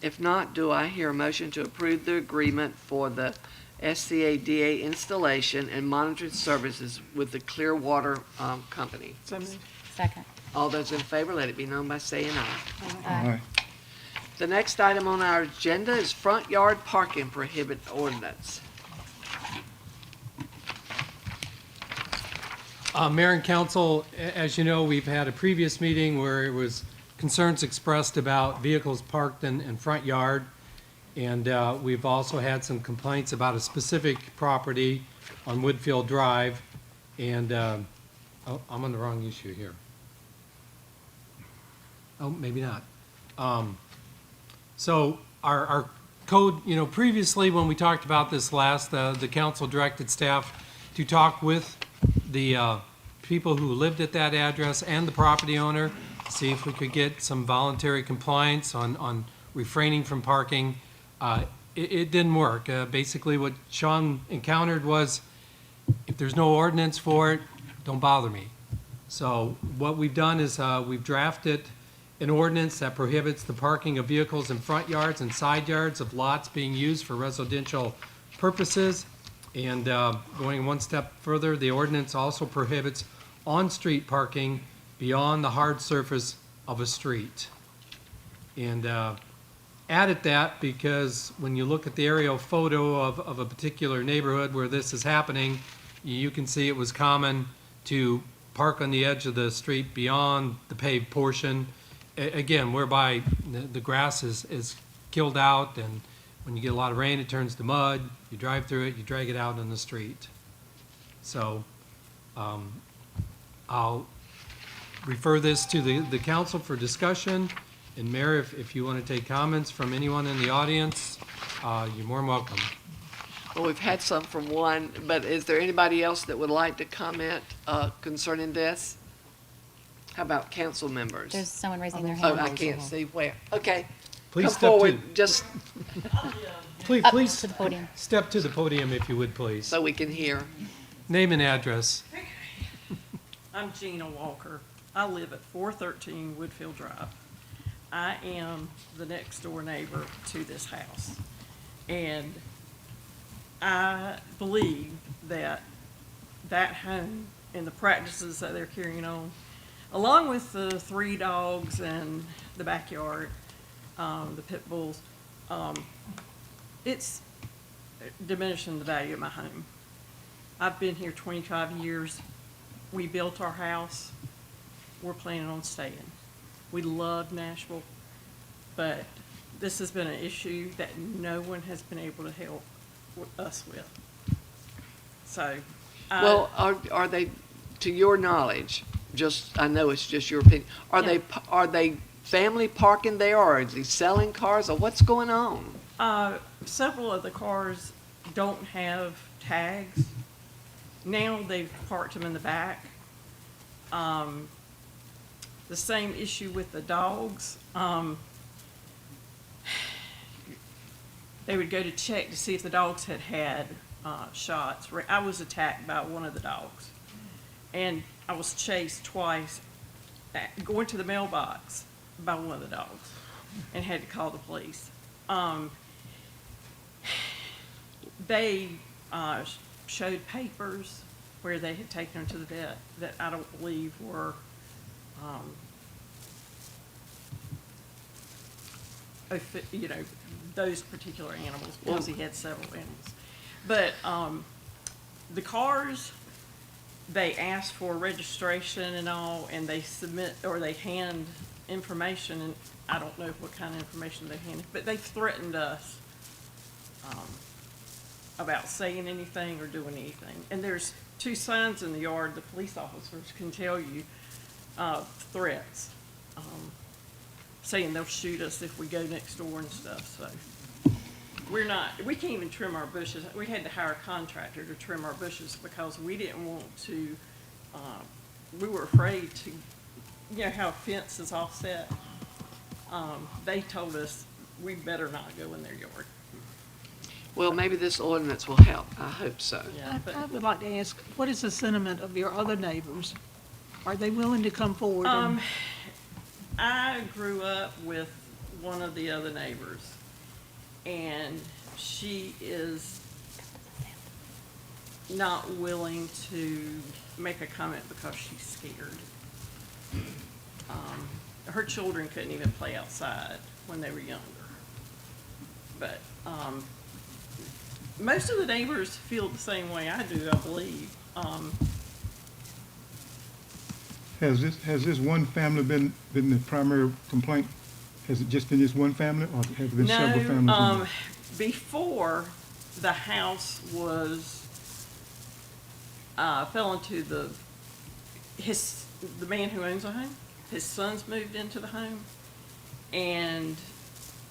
If not, do I hear a motion to approve the agreement for the SCADA installation and monitoring services with the Clearwater company? So moved. Second. All those in favor, let it be known by saying aye. Aye. The next item on our agenda is front yard parking prohibit ordinance. Mayor and council, as you know, we've had a previous meeting where it was concerns expressed about vehicles parked in front yard. And we've also had some complaints about a specific property on Woodfield Drive. And, oh, I'm on the wrong issue here. Oh, maybe not. So our code, previously when we talked about this last, the council directed staff to talk with the people who lived at that address and the property owner, see if we could get some voluntary compliance on refraining from parking. It didn't work. Basically what Sean encountered was if there's no ordinance for it, don't bother me. So what we've done is we've drafted an ordinance that prohibits the parking of vehicles in front yards and side yards of lots being used for residential purposes. And going one step further, the ordinance also prohibits on-street parking beyond the hard surface of a street. And added that because when you look at the aerial photo of a particular neighborhood where this is happening, you can see it was common to park on the edge of the street beyond the paved portion, again, whereby the grass is killed out, and when you get a lot of rain, it turns to mud. You drive through it, you drag it out in the street. So I'll refer this to the council for discussion. And Mayor, if you want to take comments from anyone in the audience, you're more than welcome. Well, we've had some from one, but is there anybody else that would like to comment concerning this? How about council members? There's someone raising their Oh, hand. I can't see where. Okay. Please Come step to- forward, just Please to the podium. step to the podium if you would, please. so we can hear. Name and address. I'm Gina Walker. I live at 413 Woodfield Drive. I am the next door neighbor to this house. And I believe that that home and the practices that they're carrying on, along with the 3 dogs and the backyard, the pit bulls, it's diminishing the value of my home. I've been here 25 years. We built our house. We're planning on staying. We love Nashville, but this has been an issue that no one has been able to help us with. So, Well, are they, to your knowledge, just, I know it's just your opinion, are they family parking there, or are they selling cars, or what's going on? several of the cars don't have tags. Now they've parked them in the back. The same issue with the dogs. They would go to check to see if the dogs had had shots. I was attacked by one of the dogs, and I was chased twice, going to the mailbox by one of the dogs, and had to call the police. They showed papers where they had taken them to the vet that I don't believe were you know, those particular animals, because he had several animals. But the cars, they ask for registration and all, and they submit, or they hand information, and I don't know what kind of information they handed, but they threatened us about saying anything or doing anything. And there's 2 signs in the yard, the police officers can tell you, threats, saying they'll shoot us if we go next door and stuff. So we can't even trim our bushes. We had to hire a contractor to trim our bushes because we didn't want to, we were afraid to, you know how a fence is offset. They told us we better not go in their yard. Well, maybe this ordinance will help. I hope so. Yeah, I would like to ask, what is the sentiment of your other neighbors? Are they willing to come forward? And I grew up with one of the other neighbors, and she is not willing to make a comment because she's scared. Her children couldn't even play outside when they were younger. But most of the neighbors feel the same way I do, I believe. Has this one family been the primary complaint? Has it just been this one family, or have there been several families? No, before the house was, fell into the man who owns the home, his sons moved into the home, and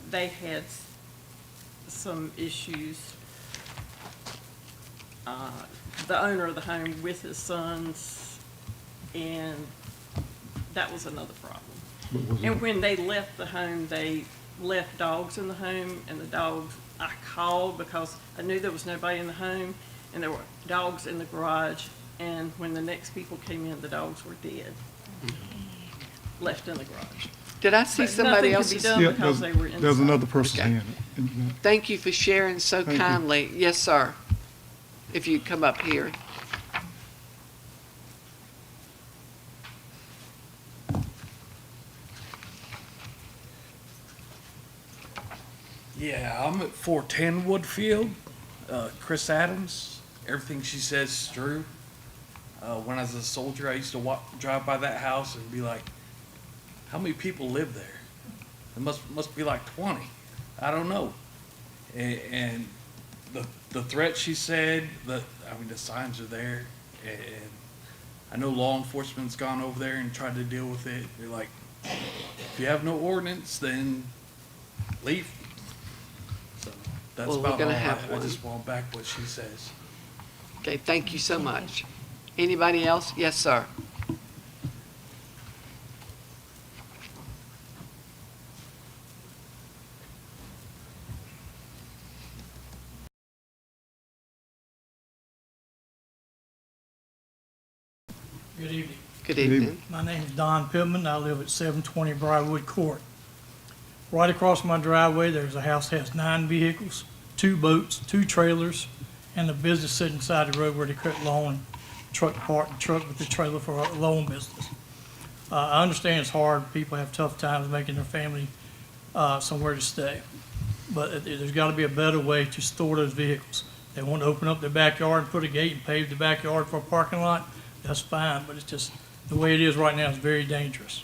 they had some issues. The owner of the home with his sons, and that was another problem. And when they left the home, they left dogs in the home, and the dogs, I called because I knew there was nobody in the home, and there were dogs in the garage, and when the next people came in, the dogs were dead, left in the garage. Did I see But somebody nothing else's? could be done Yeah, because they were there's inside. another person's Okay. hand. Thank you for sharing so Thank you. kindly. Yes, sir. If you come up here. Yeah, I'm at 410 Woodfield. Chris Adams, everything she says is true. When I was a soldier, I used to drive by that house and be like, how many people live there? It must be like 20. I don't know. And the threat she said, the signs are there. And I know law enforcement's gone over there and tried to deal with it. They're like, if you have no ordinance, then leave. So that's Well, we're about gonna all. have I one. just want back what she says. Okay, thank you so much. Anybody else? Yes, sir. Good evening. Good evening. My name is Don Pittman. I live at 720 Briarwood Court. Right across my driveway, there's a house that has 9 vehicles, 2 boats, 2 trailers, and a business sitting beside the road where they cut lawn, truck with the trailer for a lawn business. I understand it's hard. People have tough times making their family somewhere to stay. But there's got to be a better way to store those vehicles. They want to open up their backyard and put a gate and pave the backyard for a parking lot. That's fine, but it's just, the way it is right now is very dangerous.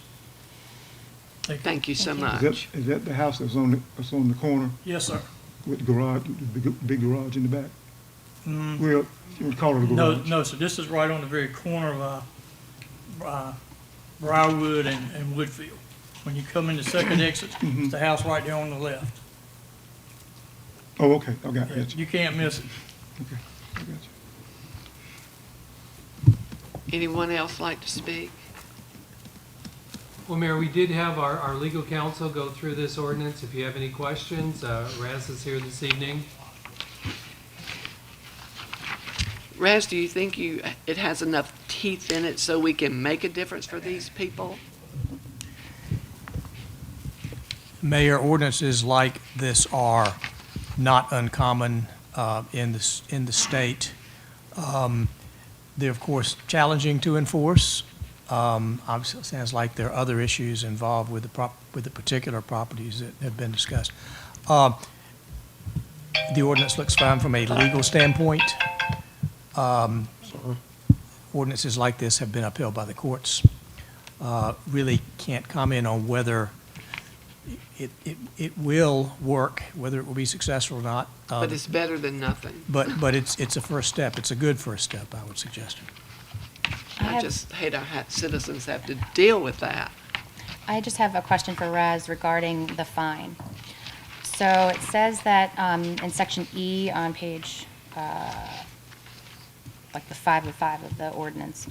Thank you so much. Is that the house that's on the corner Yes, sir. with the garage, the big garage in the back? Mm, Well, you would call it a No, garage. no, so this is right on the very corner of Briarwood and Woodfield. When you come in the second exit, it's the house right there on the left. Oh, okay, I got Yeah, you. you can't miss it. Okay, I got you. Anyone else like to speak? Well, Mayor, we did have our legal counsel go through this ordinance. If you have any questions, Raz is here this evening. Raz, do you think it has enough teeth in it so we can make a difference for these people? Mayor, ordinances like this are not uncommon in the state. They're, of course, challenging to enforce. Obviously, it sounds like there are other issues involved with the particular properties that have been discussed. The ordinance looks fine from a legal standpoint. Ordinances like this have been upheld by the courts. Really can't comment on whether it will work, whether it will be successful or not. But it's better than nothing. But it's a first step. It's a good first step, I would suggest. I just hate our citizens have to deal with that. I just have a question for Raz regarding the fine. So it says that in section E on page, like the 505 of the ordinance,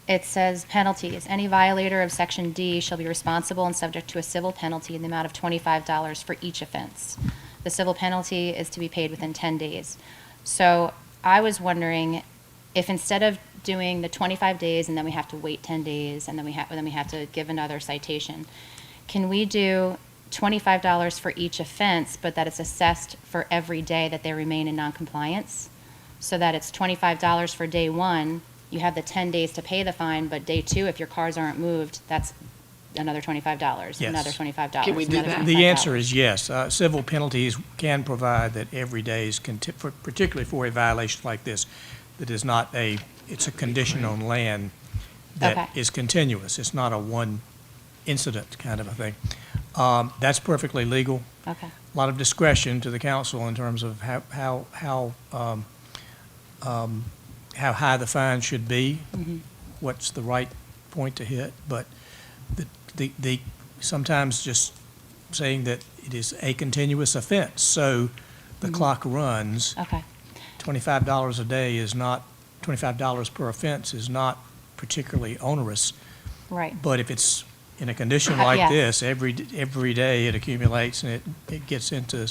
it says penalties. Any violator of section D shall be responsible and subject to a civil penalty in the amount of $25 for each offense. The civil penalty is to be paid within 10 days. So I was wondering if instead of doing the 25 days and then we have to wait 10 days and then we have to give another citation, can we do $25 for each offense, but that it's assessed for every day that they remain in noncompliance? So that it's $25 for day 1, you have the 10 days to pay the fine, but day 2, if your cars aren't moved, that's another $25, Yes. another $25. Can we do another that? The $25. answer is yes. Civil penalties can provide that every day is, particularly for a violation like this, that is not it's a condition on land that Okay. is continuous. It's not a one incident kind of a thing. That's perfectly legal. Okay. A lot of discretion to the council in terms of how high the fine should be, what's the right point to hit, but the sometimes just saying that it is a continuous offense, so the clock runs. Okay. $25 a day is not, $25 per offense is not particularly onerous. Right. But if it's in a condition like Yes. this, every day it accumulates and it gets into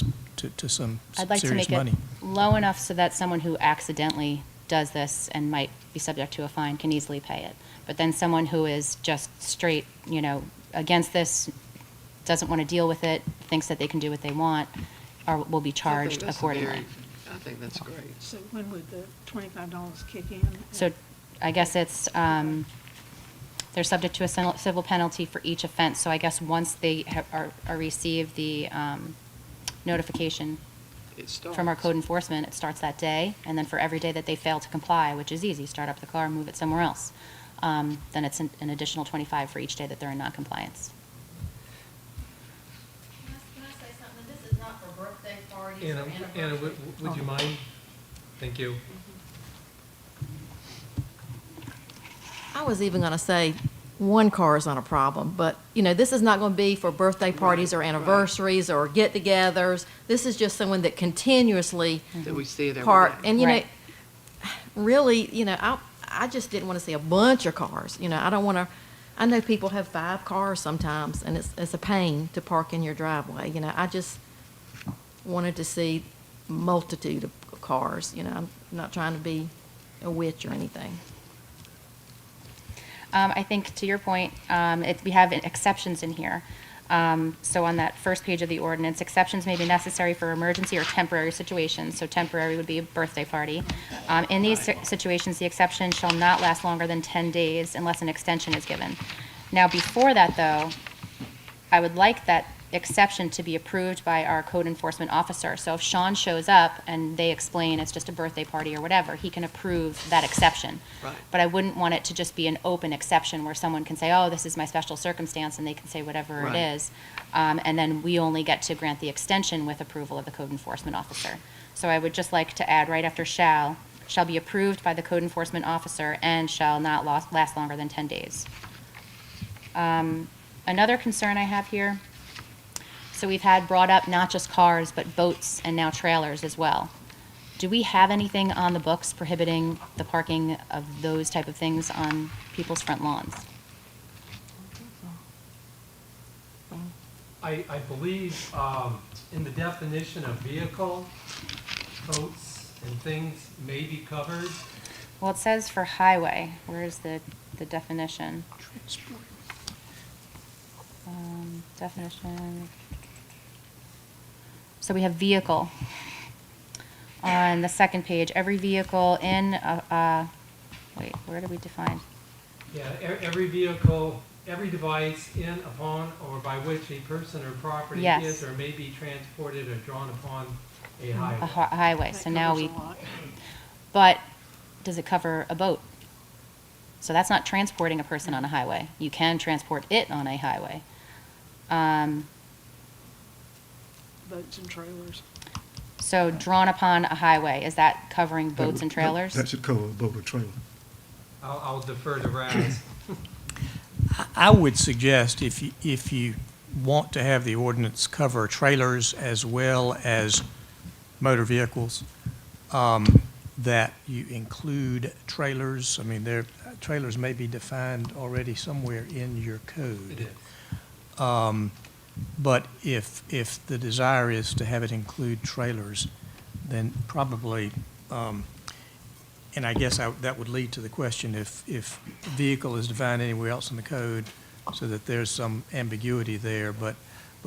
to some I'd like to serious make it money. low enough so that someone who accidentally does this and might be subject to a fine can easily pay it. But then someone who is just straight, against this, doesn't want to deal with it, thinks that they can do what they want, will be charged accordingly. I think that's great. So when would the $25 kick in? So I guess it's, they're subject to a civil penalty for each offense. So I guess once they are received the notification It starts. from our code enforcement, it starts that day. And then for every day that they fail to comply, which is easy, start up the car, move it somewhere else, then it's an additional 25 for each day that they're in noncompliance. Can I say something? This is not for birthday parties or Anna, would you mind? Thank you. I was even going to say one car is not a problem, but, this is not going to be for birthday parties or anniversaries or get-togethers. This is just someone that continuously That we see it every park. day. And, Right. really, I just didn't want to see a bunch of cars. I don't want to, I know people have 5 cars sometimes, and it's a pain to park in your driveway. I just wanted to see multitude of cars. I'm not trying to be a witch or anything. I think to your point, we have exceptions in here. So on that first page of the ordinance, exceptions may be necessary for emergency or temporary situations. So temporary would be a birthday party. In these situations, the exception shall not last longer than 10 days unless an extension is given. Now, before that, though, I would like that exception to be approved by our code enforcement officer. So if Sean shows up and they explain it's just a birthday party or whatever, he can approve that exception. Right. But I wouldn't want it to just be an open exception where someone can say, oh, this is my special circumstance, and they can say whatever Right. it is. And then we only get to grant the extension with approval of the code enforcement officer. So I would just like to add right after shall be approved by the code enforcement officer and shall not last longer than 10 days. Another concern I have here, so we've had brought up not just cars, but boats and now trailers as well. Do we have anything on the books prohibiting the parking of those type of things on people's front lawns? I believe in the definition of vehicle, boats and things may be covered. Well, it says for highway. Where's the definition? Definition. So we have vehicle. On the second page, every vehicle in, wait, where do we define? Yeah, every vehicle, every device in, upon, or by which a person or property Yes. is or may be transported or drawn upon a A highway. highway, That so now covers we, a lot. but does it cover a boat? So that's not transporting a person on a highway. You can transport it on a highway. Boats and trailers. So drawn upon a highway, is that covering boats and trailers? That should cover a boat or trailer. I'll defer to Raz. I would suggest if you want to have the ordinance cover trailers as well as motor vehicles, that you include trailers. I mean, trailers may be defined already somewhere in your code. It is. But if the desire is to have it include trailers, then probably, and I guess that would lead to the question if vehicle is defined anywhere else in the code, so that there's some ambiguity there. But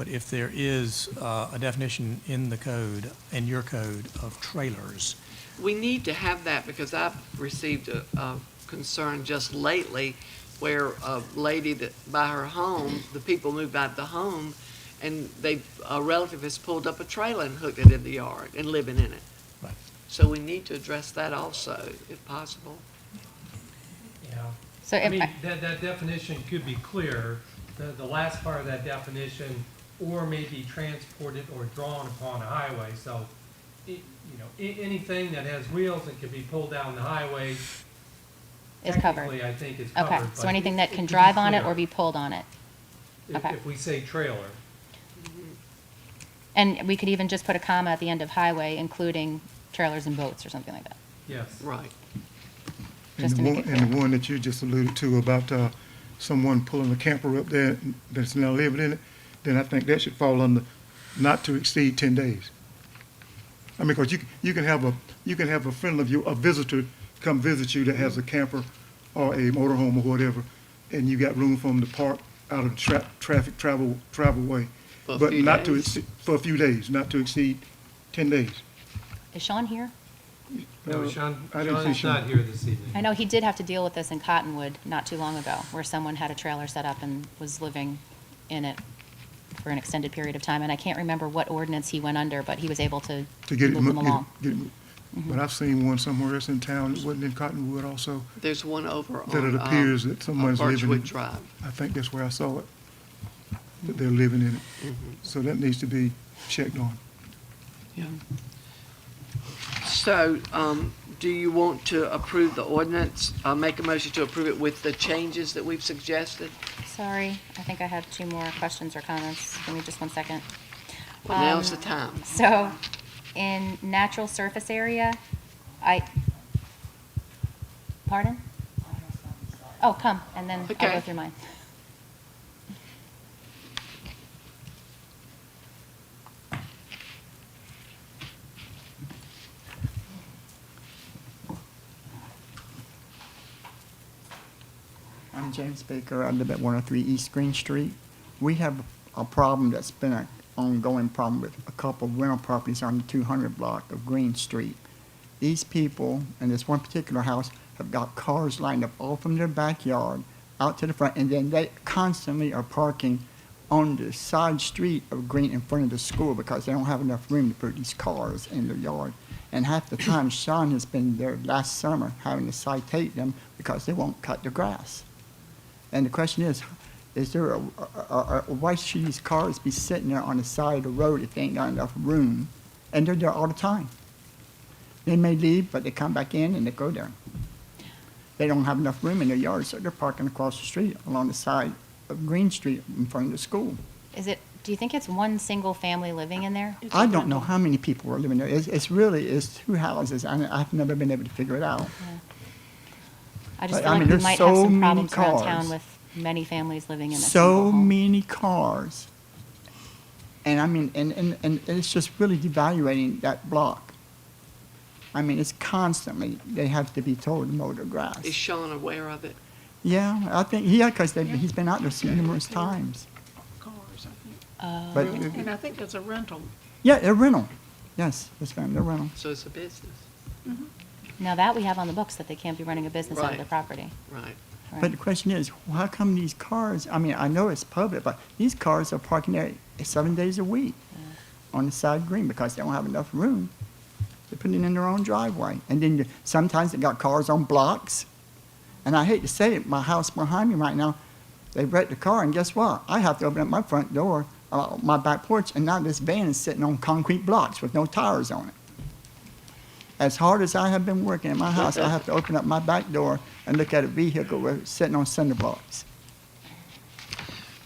if there is a definition in the code, in your code, of trailers, We need to have that because I've received a concern just lately where a lady that by her home, the people moved out of the home and a relative has pulled up a trailer and hooked it in the yard and living in it. Right. So we need to address that also, if possible. Yeah. So I if mean, that definition could be clear. The last part of that definition, or may be transported or drawn upon a highway. So, anything that has wheels and can be pulled down the highway is covered. technically, I think is covered. Okay, so but anything that it can could be drive on it clear or be pulled on it. Okay. If we say trailer. And we could even just put a comma at the end of highway, including trailers and boats or something like that. Yes. Right. Just to make it clear. And the one that you just alluded to about someone pulling a camper up there that's now living in it, then I think that should fall under not to exceed 10 days. I mean, because you can have a friend of you, a visitor, come visit you that has a camper or a motorhome or whatever, and you got room for them to park out of the traffic travel way. For a But few not to days. exceed, for a few days, not to exceed 10 days. Is Sean here? No, Sean, I didn't see Sean's not Sean. here this evening. I know he did have to deal with this in Cottonwood not too long ago, where someone had a trailer set up and was living in it for an extended period of time. And I can't remember what ordinance he went under, but he was able to To get it move them moved, along. get it moved. But I've seen one somewhere else in town, it wasn't in Cottonwood also, There's one over that it on, appears that someone's living in Birchwood it. Drive. I think that's where I saw it, that they're living in it. So that needs to be checked on. Yeah. So, do you want to approve the ordinance? Make a motion to approve it with the changes that we've suggested? Sorry, I think I had 2 more questions or comments. Give me just 1 second. Well, now's the time. So, in natural surface area, pardon? Oh, come, and then I'll Okay. go through mine. I'm James Baker. I live at 103 East Green Street. We have a problem that's been an ongoing problem with a couple of rental properties on the 200 block of Green Street. These people in this one particular house have got cars lined up all from their backyard out to the front, and then they constantly are parking on the side street of Green in front of the school because they don't have enough room to put these cars in their yard. And half the time, Sean has been there last summer having to citate them because they won't cut the grass. And the question is there why should these cars be sitting there on the side of the road if they ain't got enough room? And they're there all the time. They may leave, but they come back in and they go there. They don't have enough room in their yard, so they're parking across the street along the side of Green Street in front of the school. Do you think it's one single family living in there? I don't know how many people are living there. It's 2 houses, and I've never been able to figure it out. I just But, feel I like mean, we there's might so have some many problems around cars. town with many families living in a So single home. many cars. And I mean, and it's just really devaluating that block. I mean, it's constantly, they have to be told to mow the grass. Is Sean aware of it? Yeah, I think, because he's been out there numerous times. Cars, I think. But, And I think it's a rental. yeah, they're rental. Yes, that's right, they're rental. So it's a business. Now that we have on the books that they can't be running a business out of Right. the property. Right. But the question is, how come these cars, I mean, I know it's public, but these cars are parking there 7 days a week on the side of Green because they don't have enough room. They're putting it in their own driveway. And then sometimes they got cars on blocks. And I hate to say it, my house behind me right now, they wrecked the car, and guess what? I have to open up my front door, my back porch, and now this van is sitting on concrete blocks with no tires on it. As hard as I have been working in my house, I have to open up my back door and look at a vehicle with, sitting on cinder blocks.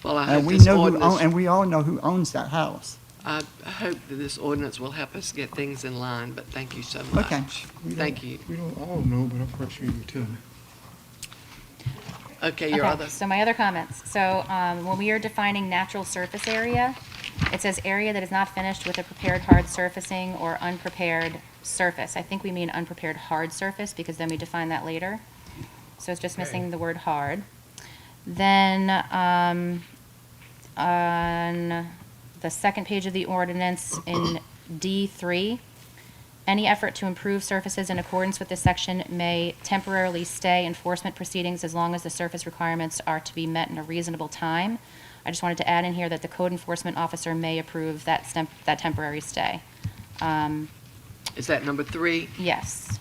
Well, I And hope we this know who ordinance, and we all know who owns that house. I hope that this ordinance will help us get things in line, but thank you so much. Okay. Thank you. We don't all know, but I'm quite sure you can tell me. Okay, your Okay, other, so my other comments. So when we are defining natural surface area, it says area that is not finished with a prepared hard surfacing or unprepared surface. I think we mean unprepared hard surface because then we define that later. So it's just missing the word hard. Then on the second page of the ordinance in D3, any effort to improve surfaces in accordance with this section may temporarily stay enforcement proceedings as long as the surface requirements are to be met in a reasonable time. I just wanted to add in here that the code enforcement officer may approve that temporary stay. is that number 3? Yes.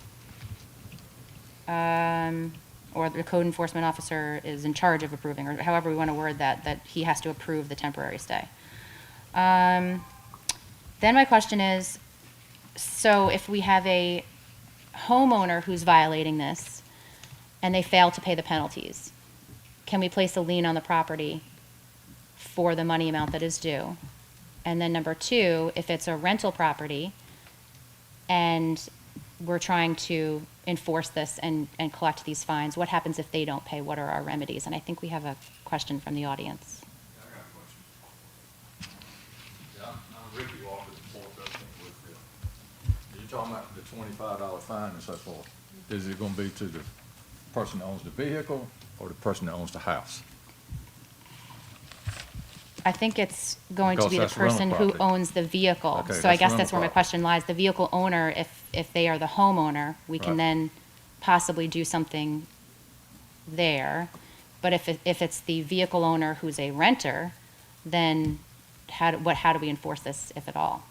Or the code enforcement officer is in charge of approving, or however we want to word that, that he has to approve the temporary stay. Then my question is, so if we have a homeowner who's violating this and they fail to pay the penalties, can we place a lien on the property for the money amount that is due? And then number 2, if it's a rental property and we're trying to enforce this and collect these fines, what happens if they don't pay? What are our remedies? And I think we have a question from the audience. I got a question. Yeah, I'm Ricky Walker, the fourth resident with you're talking about the $25 fine and so forth, is it gonna be to the person that owns the vehicle or the person that owns the house? I think it's going to Because be the that's rental person who property. owns the vehicle. Okay, So I that's guess rental that's where my property. question lies. The vehicle owner, if they are the homeowner, we can Right. then possibly do something there. But if it's the vehicle owner who's a renter, then how do we enforce this, if at all?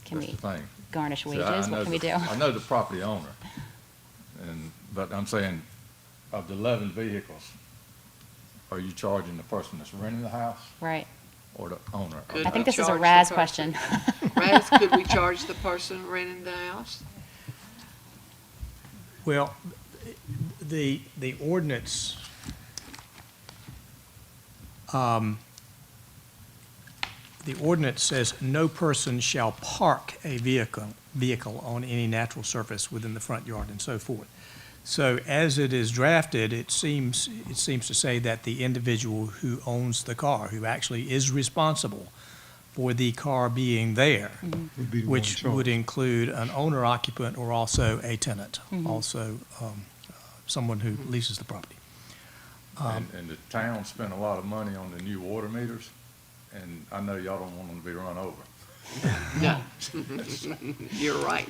Can That's we the thing. garnish See, wages? I What know can we the- do? I know the property owner, but I'm saying, of the 11 vehicles, are you charging the person that's renting the house Right. or the owner? of Could the I think house? this is a charge the Raz person? question. Raz, could we charge the person renting the house? Well, the ordinance, the ordinance says no person shall park a vehicle on any natural surface within the front yard and so forth. So as it is drafted, it seems to say that the individual who owns the car, who actually is responsible for the car being there, Would be the one which charged. would include an owner occupant or also a tenant, Mhm. also someone who leases the property. And the town spent a lot of money on the new water meters, and I know y'all don't want them to be run over. No. You're right.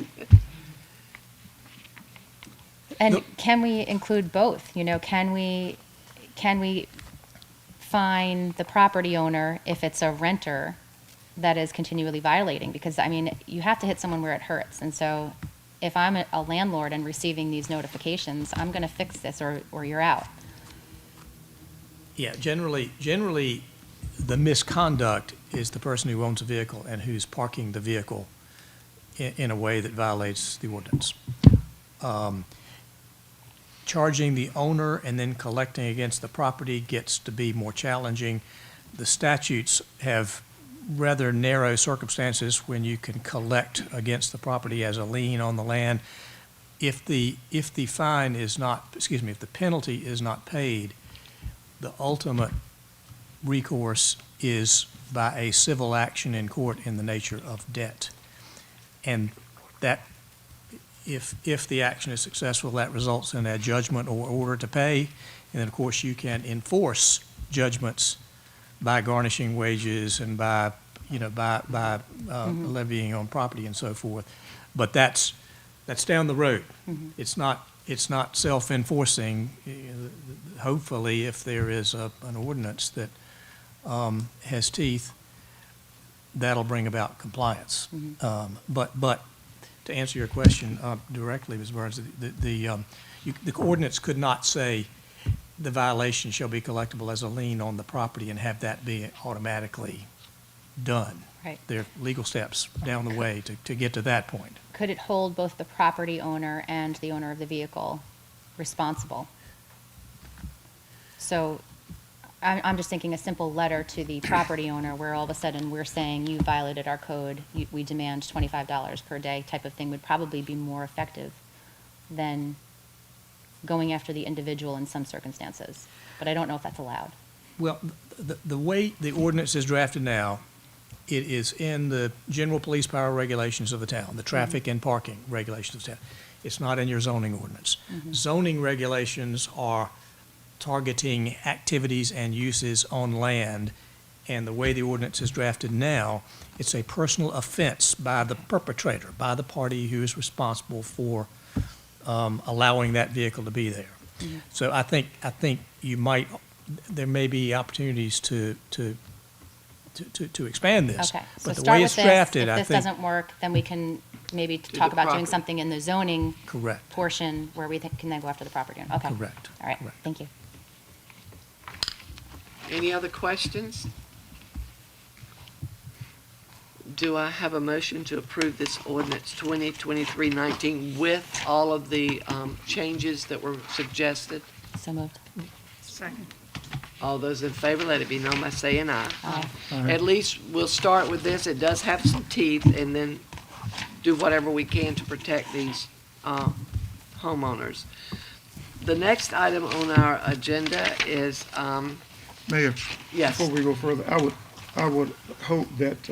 And can we include both? You know, can we fine the property owner if it's a renter that is continually violating? Because, I mean, you have to hit someone where it hurts. And so if I'm a landlord and receiving these notifications, I'm going to fix this or you're out. Yeah, generally, the misconduct is the person who owns a vehicle and who's parking the vehicle in a way that violates the ordinance. Charging the owner and then collecting against the property gets to be more challenging. The statutes have rather narrow circumstances when you can collect against the property as a lien on the land. If the fine is not, if the penalty is not paid, the ultimate recourse is by a civil action in court in the nature of debt. And that, if the action is successful, that results in a judgment or order to pay. And then, of course, you can enforce judgments by garnishing wages and by levying on property and so forth. But that's down the road. It's not self-enforcing. Hopefully, if there is an ordinance that has teeth, that'll bring about compliance. But to answer your question directly, Ms. Burns, the ordinance could not say the violation shall be collectible as a lien on the property and have that be automatically done. Right. There are legal steps down the way to get to that point. Could it hold both the property owner and the owner of the vehicle responsible? So I'm just thinking a simple letter to the property owner where all of a sudden we're saying you violated our code, we demand $25 per day type of thing would probably be more effective than going after the individual in some circumstances. But I don't know if that's allowed. Well, the way the ordinance is drafted now, it is in the general police power regulations of the town, the traffic and parking regulations of the town. It's not in your zoning ordinance. Zoning regulations are targeting activities and uses on land, and the way the ordinance is drafted now, it's a personal offense by the perpetrator, by the party who is responsible for allowing that vehicle to be there. So I think there may be opportunities to expand this. Okay, so But the start way with it's this. drafted, If I this think. doesn't work, then we can maybe the talk about doing property. something in the zoning Correct. portion where we can then go after the property owner. Okay. Correct. All right, Correct. thank you. Any other questions? Do I have a motion to approve this ordinance 2023-19 with all of the changes that were suggested? So moved. Second. All those in favor, let it be known by saying aye. Aye. At least we'll start with this. It does have some teeth, and then do whatever we can to protect these homeowners. The next item on our agenda is, Mayor? Yes. Before we go further, I would hope that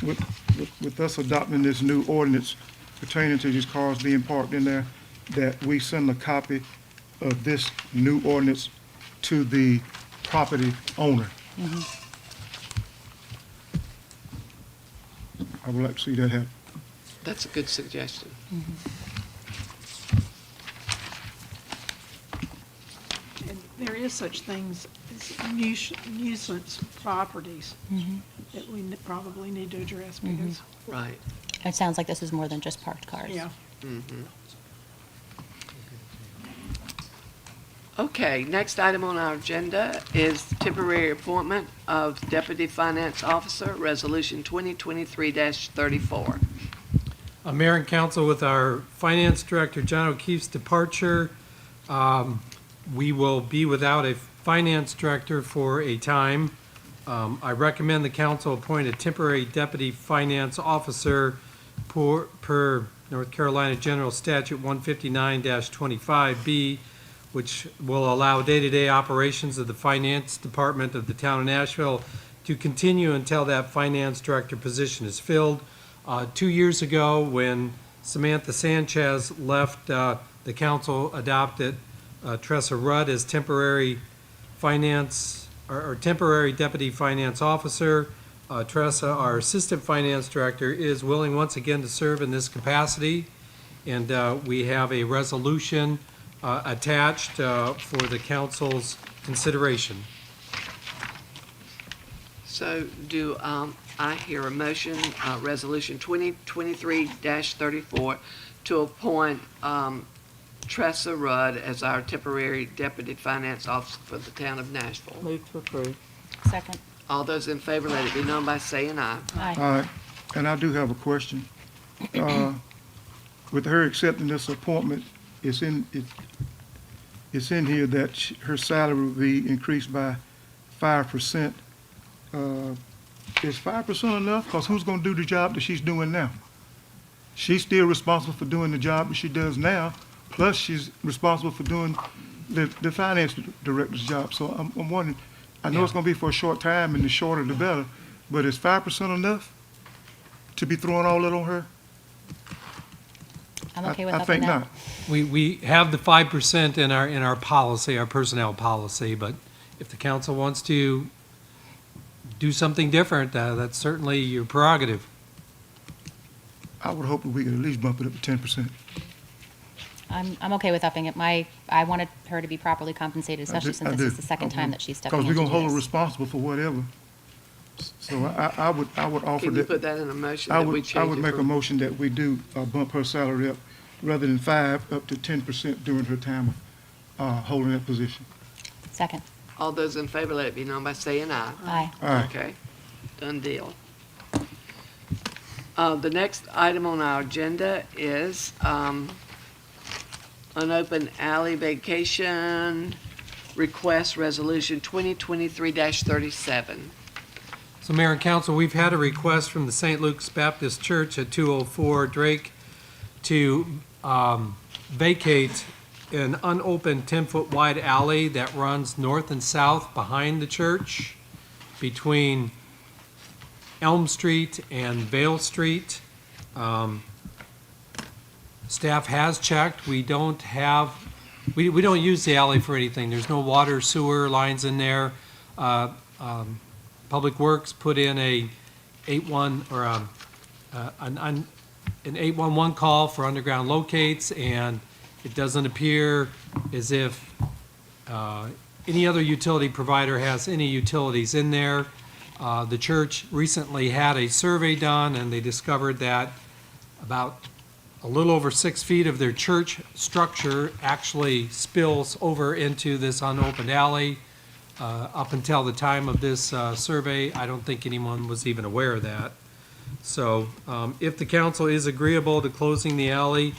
with us adopting this new ordinance, pertaining to these cars being parked in there, that we send a copy of this new ordinance to the property owner. I would like to see that happen. That's a good suggestion. And there is such things as nuisance properties that we probably need to address because, Right. It sounds like this is more than just parked cars. yeah. Okay, next item on our agenda is temporary appointment of Deputy Finance Officer, Resolution 2023-34. Mayor and Council, with our Finance Director John O'Keefe's departure, we will be without a Finance Director for a time. I recommend the council appoint a temporary Deputy Finance Officer per North Carolina General Statute 159-25B, which will allow day-to-day operations of the Finance Department of the town of Nashville to continue until that Finance Director position is filled. 2 years ago, when Samantha Sanchez left, the council adopted Tressa Rudd as temporary finance, or temporary Deputy Finance Officer. Tressa, our Assistant Finance Director, is willing once again to serve in this capacity, and we have a resolution attached for the council's consideration. So do I hear a motion, Resolution 2023-34, to appoint Tressa Rudd as our temporary Deputy Finance Officer for the town of Nashville? Move to approve. Second. All those in favor, let it be known by saying aye. Aye. All right, and I do have a question. With her accepting this appointment, it's in here that her salary will be increased by 5%. Is 5% enough? Because who's going to do the job that she's doing now? She's still responsible for doing the job that she does now, plus she's responsible for doing the finance director's job. So I'm wondering, I know it's going to be for a short time, and the shorter the better, but is 5% enough to be throwing all that on her? I'm okay with I upping think that. not. We have the 5% in our policy, our personnel policy, but if the council wants to do something different, that's certainly your prerogative. I would hope that we could at least bump it up to 10%. I'm okay with upping it. I wanted her to be properly compensated, especially since this is the second time that she's stepping in to Because do we're going to hold her this. responsible for whatever. So I would offer Can you that. put that in a motion I that we would change it make a from? motion that we do bump her salary up, rather than 5, up to 10% during her time of holding that position. Second. All those in favor, let it be known by saying aye. Aye. Aye. Okay, done deal. The next item on our agenda is unopened alley vacation request resolution 2023-37. So Mayor and Council, we've had a request from the St. Luke's Baptist Church at 204 Drake to vacate an unopened 10-foot wide alley that runs north and south behind the church between Elm Street and Vale Street. Staff has checked. We don't don't use the alley for anything. There's no water, sewer lines in there. Public Works put in an 811 call for underground locates, and it doesn't appear as if any other utility provider has any utilities in there. The church recently had a survey done, and they discovered that about a little over 6 feet of their church structure actually spills over into this unopened alley. Up until the time of this survey, I don't think anyone was even aware of that. So if the council is agreeable to closing the alley,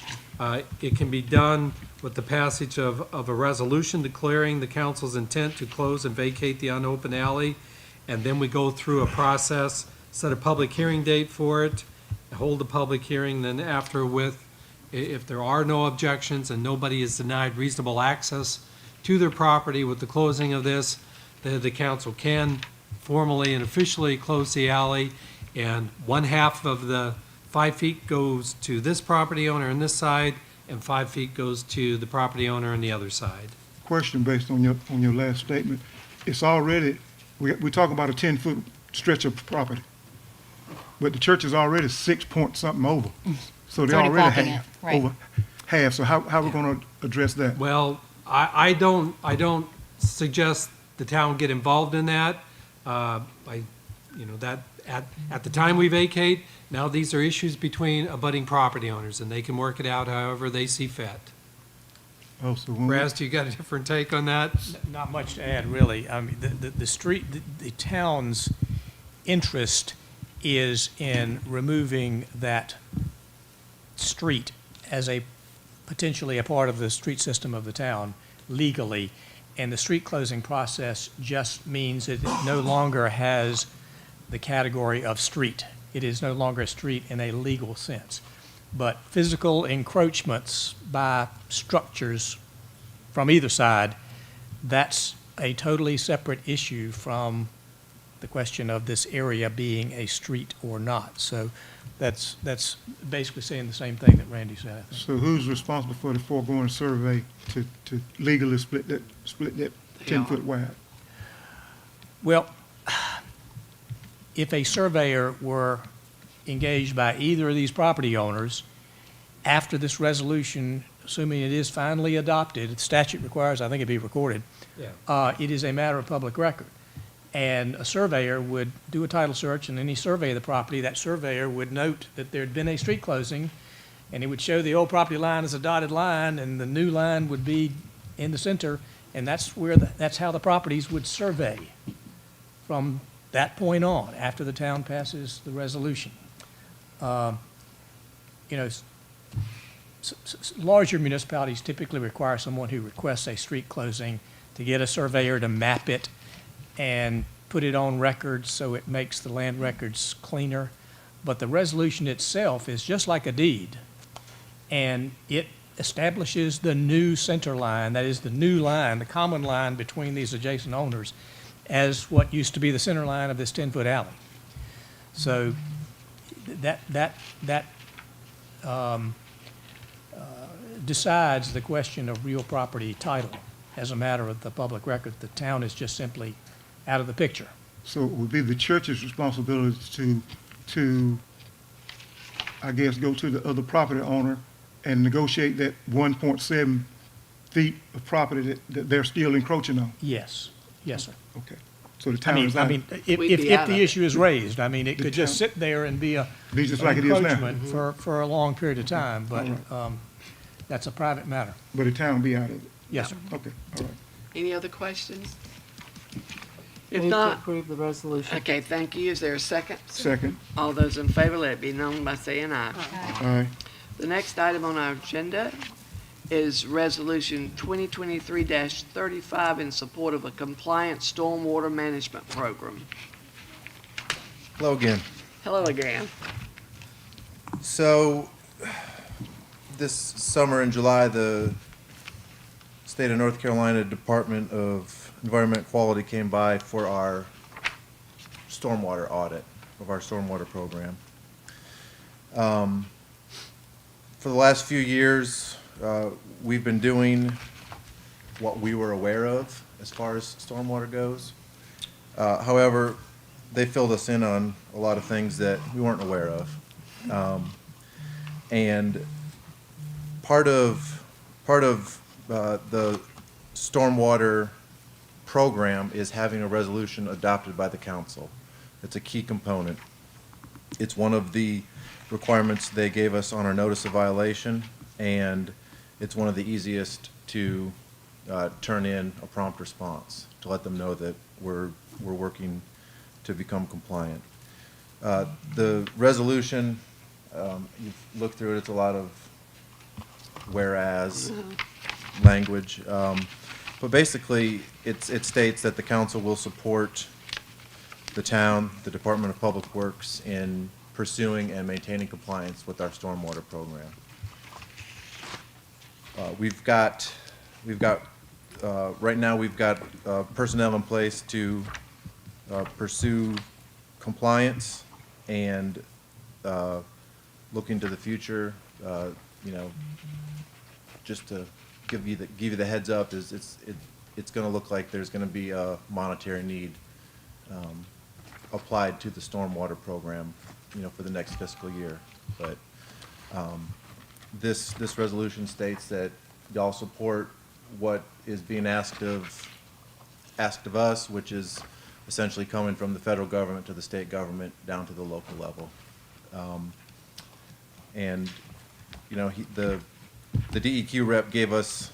it can be done with the passage of a resolution declaring the council's intent to close and vacate the unopened alley. And then we go through a process, set a public hearing date for it, hold a public hearing, then after if there are no objections and nobody is denied reasonable access to their property with the closing of this, the council can formally and officially close the alley, and one half of the 5 feet goes to this property owner on this side, and 5 feet goes to the property owner on the other side. Question based on your last statement. It's already, we talk about a 10-foot stretch of property, but the church is already 6 point something over. So It's they're already already blocking it, half, right. over half. So how are we going to address that? Well, I don't suggest the town get involved in that. That at the time we vacate, now these are issues between abutting property owners, and they can work it out however they see fit. Oh, so when we- Raz, do you got a different take on that? Not much to add, really. I mean, the town's interest is in removing that street as potentially a part of the street system of the town legally. And the street closing process just means that it no longer has the category of street. It is no longer a street in a legal sense. But physical encroachments by structures from either side, that's a totally separate issue from the question of this area being a street or not. So that's basically saying the same thing that Randy said, I think. So who's responsible for the foregoing survey to legally split that 10-foot wide? Well, if a surveyor were engaged by either of these property owners, after this resolution, assuming it is finally adopted, the statute requires, I think, it be recorded. Yeah. It is a matter of public record. And a surveyor would do a title search, and any survey of the property, that surveyor would note that there had been a street closing, and it would show the old property line as a dotted line, and the new line would be in the center, and that's how the properties would survey from that point on, after the town passes the resolution. Larger municipalities typically require someone who requests a street closing to get a surveyor to map it and put it on record so it makes the land records cleaner. But the resolution itself is just like a deed, and it establishes the new center line, that is the new line, the common line between these adjacent owners, as what used to be the center line of this 10-foot alley. So that decides the question of real property title as a matter of the public record. The town is just simply out of the picture. So it would be the church's responsibility to, I guess, go to the other property owner and negotiate that 1.7 feet of property that they're still encroaching on? Yes, sir. Okay. So the town is out. If the issue is raised, it could just sit there and be just like it is now. encroachment for a long period of time, but that's a private matter. But the town will be out of it? Yes, sir. Okay, all right. Any other questions? If Move to not, approve the resolution. okay, thank you. Is there a second? Second. All those in favor, let it be known by saying aye. Aye. The next item on our agenda is Resolution 2023-35 in support of a compliant stormwater management program. Hello again. Hello again. So, this summer in July, the State of North Carolina Department of Environment Quality came by for our stormwater audit of our stormwater program. For the last few years, we've been doing what we were aware of as far as stormwater goes. However, they filled us in on a lot of things that we weren't aware of. And part of the stormwater program is having a resolution adopted by the council. It's a key component. It's one of the requirements they gave us on our notice of violation, and it's one of the easiest to turn in a prompt response to let them know that we're working to become compliant. The resolution, you've looked through it, it's a lot of whereas language. But basically, it states that the council will support the town, the Department of Public Works, in pursuing and maintaining compliance with our stormwater program. Right now we've got personnel in place to pursue compliance and looking to the future, you know, just to give you the heads up, is it's going to look like there's going to be a monetary need applied to the stormwater program, you know, for the next fiscal year. But this resolution states that y'all support what is being asked of us, which is essentially coming from the federal government to the state government down to the local level. And you know, the DEQ rep gave us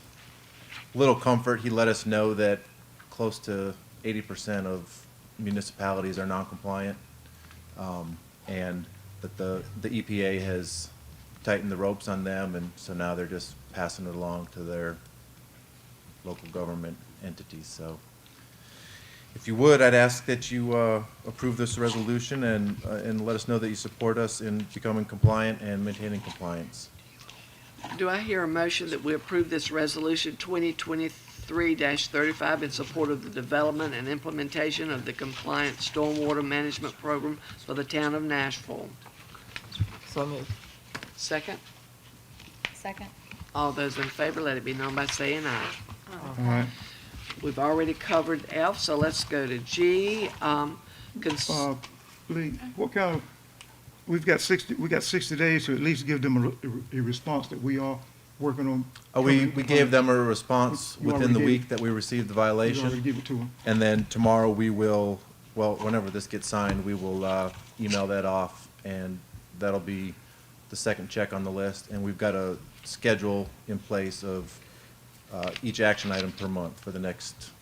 little comfort. He let us know that close to 80% of municipalities are non-compliant, and that the EPA has tightened the ropes on them, and so now they're just passing it along to their local government entities. So if you would, I'd ask that you approve this resolution and let us know that you support us in becoming compliant and maintaining compliance. Do I hear a motion that we approve this resolution 2023-35 in support of the development and implementation of the compliant stormwater management program for the town of Nashville? So moved. Second? Second. All those in favor, let it be known by saying aye. All right. We've already covered F, so let's go to G. Lee, what kind of, we got 60 days to at least give them a response that we are working on. We gave them a response You within the already week that we received the violation. You already give it to them. And then tomorrow we will, well, whenever this gets signed, we will email that off, and that'll be the second check on the list. And we've got a schedule in place of each action item per month for the next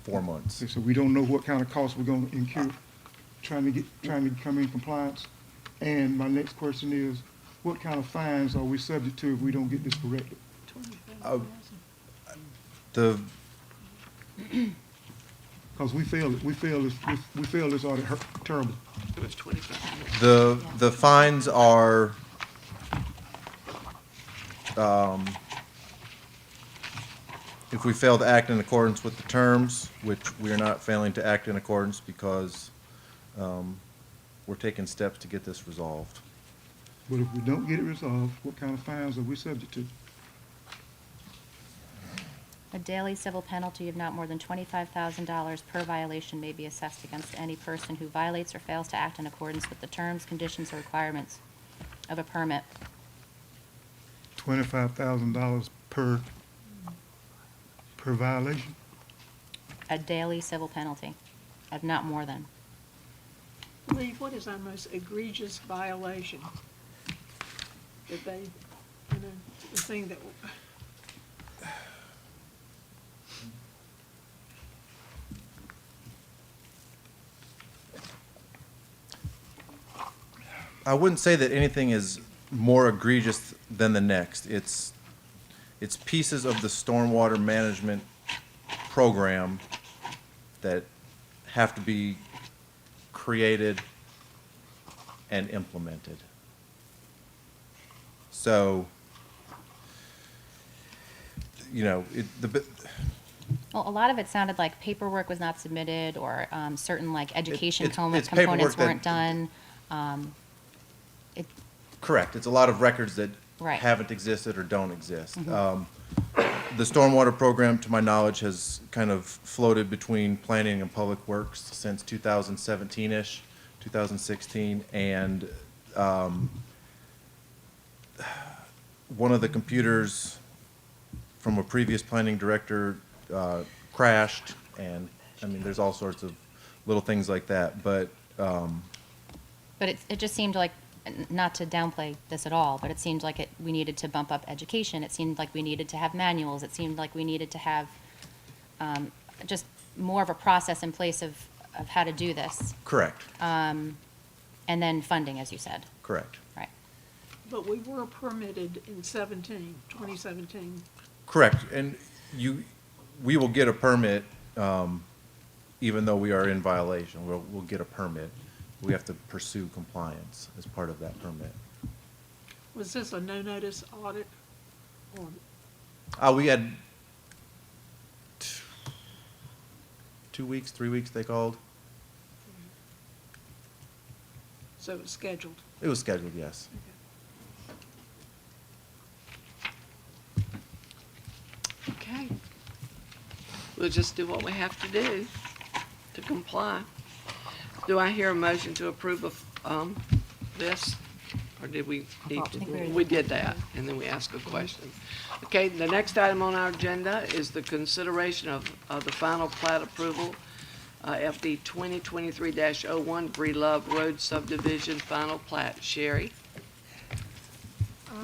4 months. So we don't know what kind of costs we're going to incur trying to come in compliance. And my next question is, what kind of fines are we subject to if we don't get this corrected? Because we feel this audit terrible. It was 25. The fines are if we fail to act in accordance with the terms, which we are not failing to act in accordance because we're taking steps to get this resolved. But if we don't get it resolved, what kind of fines are we subject to? A daily civil penalty of not more than $25,000 per violation may be assessed against any person who violates or fails to act in accordance with the terms, conditions, or requirements of a permit. $25,000 per violation? A daily civil penalty of not more than. Lee, what is our most egregious violation? That they, you know, the thing that, I wouldn't say that anything is more egregious than the next. It's pieces of the stormwater management program that have to be created and implemented. So, you know, Well, a lot of it sounded like paperwork was not submitted, or certain like education it's components paperwork that- weren't done. correct. It's a lot of records that Right. haven't existed or don't exist. Mhm. The stormwater program, to my knowledge, has kind of floated between planning and public works since 2017-ish, 2016, and one of the computers from a previous planning director crashed, and I mean, there's all sorts of little things like that, but But it just seemed like, not to downplay this at all, but it seemed like we needed to bump up education. It seemed like we needed to have manuals. It seemed like we needed to have just more of a process in place of how to do this. correct, And then funding, as you said. correct. Right. but we were permitted in 2017. Correct, and we will get a permit, even though we are in violation. We'll get a permit. We have to pursue compliance as part of that permit. Was this a no-notice audit? Or, We had 2 weeks, 3 weeks they called. so it was scheduled? It was scheduled, yes. We'll just do what we have to do to comply. Do I hear a motion to approve of this? Or did we need think we to? already We did that, and then we ask a question. Okay, the next item on our agenda is the consideration of the final plat approval, FD 2023-01, Bree Love Road subdivision, final plat. Sherry?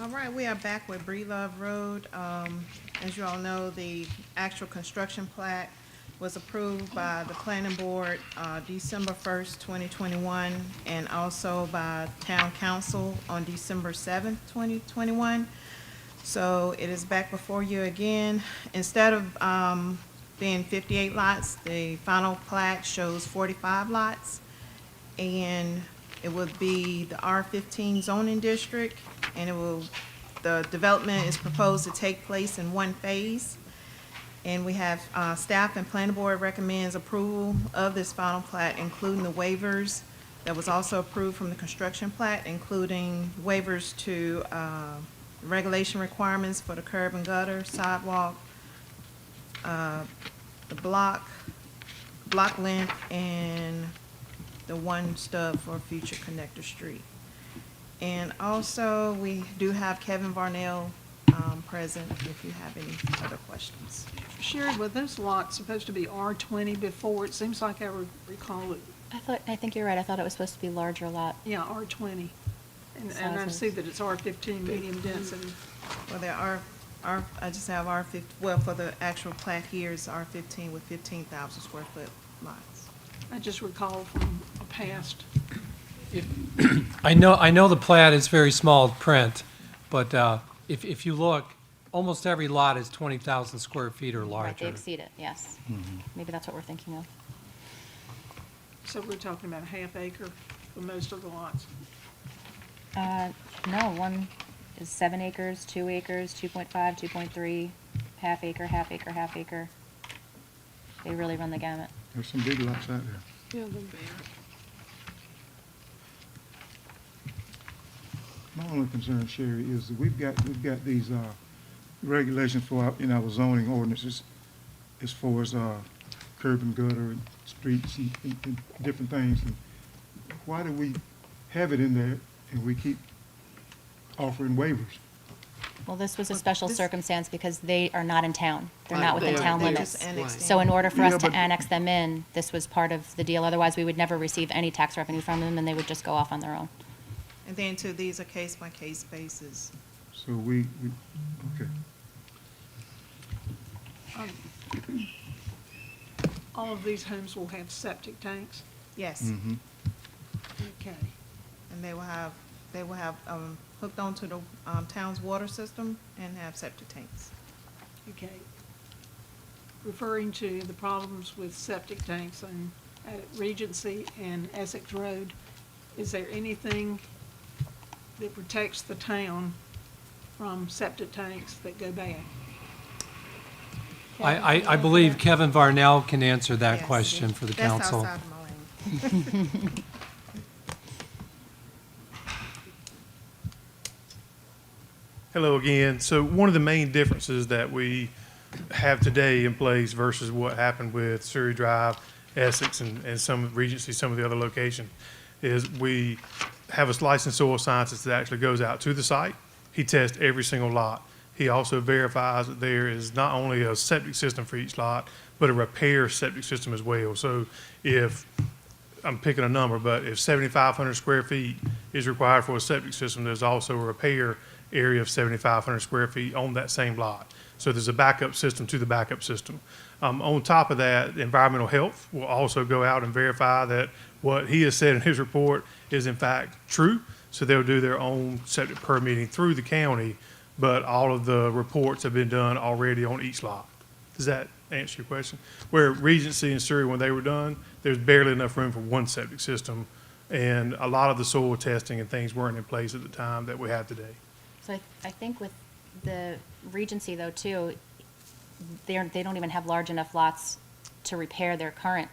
All right, we are back with Bree Love Road. As you all know, the actual construction plat was approved by the planning board, December 1st, 2021, and also by town council on December 7th, 2021. So it is back before you again. Instead of, being 58 lots, the final plat shows 45 lots. And it would be the R15 zoning district, and the development is proposed to take place in one phase. And we have, staff and planning board recommends approval of this final plat, including the waivers that was also approved from the construction plat, including waivers to, regulation requirements for the curb and gutter, sidewalk, the block length, and the one stub for future connector street. And also, we do have Kevin Varnell present if you have any other questions. Sherry, were those lots supposed to be R20 before? It seems like I recall it. I think you're right. I thought it was supposed to be larger lot. Yeah, R20. And I Sizes. see that it's R15 medium density. Well, there are, I just have R15, well, for the actual plat here is R15 with 15,000 square foot lots. I just recall from a past. I know the plat is very small print, but if you look, almost every lot is 20,000 square feet or Right, they larger. exceed it, yes. Maybe that's what we're thinking of. So we're talking about a half acre for most of the lots. No, one is 7 acres, 2 acres, 2.5, 2.3, half acre, half acre, half acre. They really run the gamut. There's some big lots out there. Yeah, they're big. My only concern, Sherry, is that we've got these regulations in our zoning ordinances as far as curb and gutter and streets and different things. And why do we have it in there and we keep offering waivers? Well, this was a special circumstance because they are not in town. They're Right, not within they are- town they're limits. just annexed So in order for Yeah, us to but- annex them in, this was part of the deal. Otherwise, we would never receive any tax revenue from them, and they would just go off on their own. And then too, these are case-by-case basis. So okay. All of these homes will have septic tanks? Yes. Mm-hmm. Okay. And they will have hooked onto the town's water system and have septic tanks. Okay. Referring to the problems with septic tanks at Regency and Essex Road, is there anything that protects the town from septic tanks that go bad? I believe Kevin Varnell can answer that Yes. question for the council. That's outside of my lane. Hello again. So one of the main differences that we have today in place versus what happened with Surrey Drive, Essex, and some Regency, some of the other locations, is we have a licensed soil scientist that actually goes out to the site. He tests every single lot. He also verifies that there is not only a septic system for each lot, but a repair septic system as well. So if, I'm picking a number, but if 7,500 square feet is required for a septic system, there's also a repair area of 7,500 square feet on that same lot. So there's a backup system to the backup system. On top of that, environmental health will also go out and verify that what he has said in his report is in fact true. So they'll do their own septic permitting through the county, but all of the reports have been done already on each lot. Does that answer your question? Where Regency and Surrey, when they were done, there's barely enough room for one septic system, and a lot of the soil testing and things weren't in place at the time that we have today. So I think with the Regency, though, too, they don't even have large enough lots to repair their current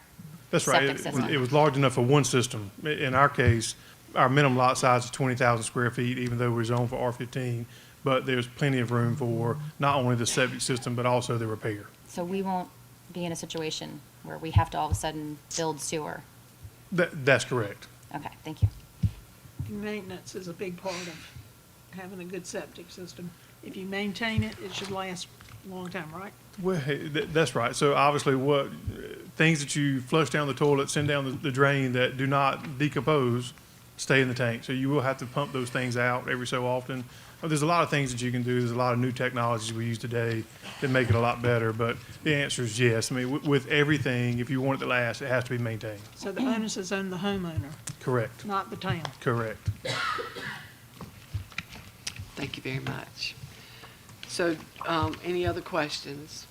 That's right. septic system. It was large enough for one system. In our case, our minimum lot size is 20,000 square feet, even though we're zoned for R15. But there's plenty of room for not only the septic system, but also the repair. So we won't be in a situation where we have to all of a sudden build sewer. That's correct. Okay, thank you. Maintenance is a big part of having a good septic system. If you maintain it, it should last a long time, right? Well, hey, that's right. So obviously things that you flush down the toilet, send down the drain that do not decompose, stay in the tank. So you will have to pump those things out every so often. There's a lot of things that you can do. There's a lot of new technologies we use today that make it a lot better. But the answer is yes. I mean, with everything, if you want it to last, it has to be maintained. So the onus is on the homeowner, Correct. not the town. Correct. Thank you very much. So, any other questions?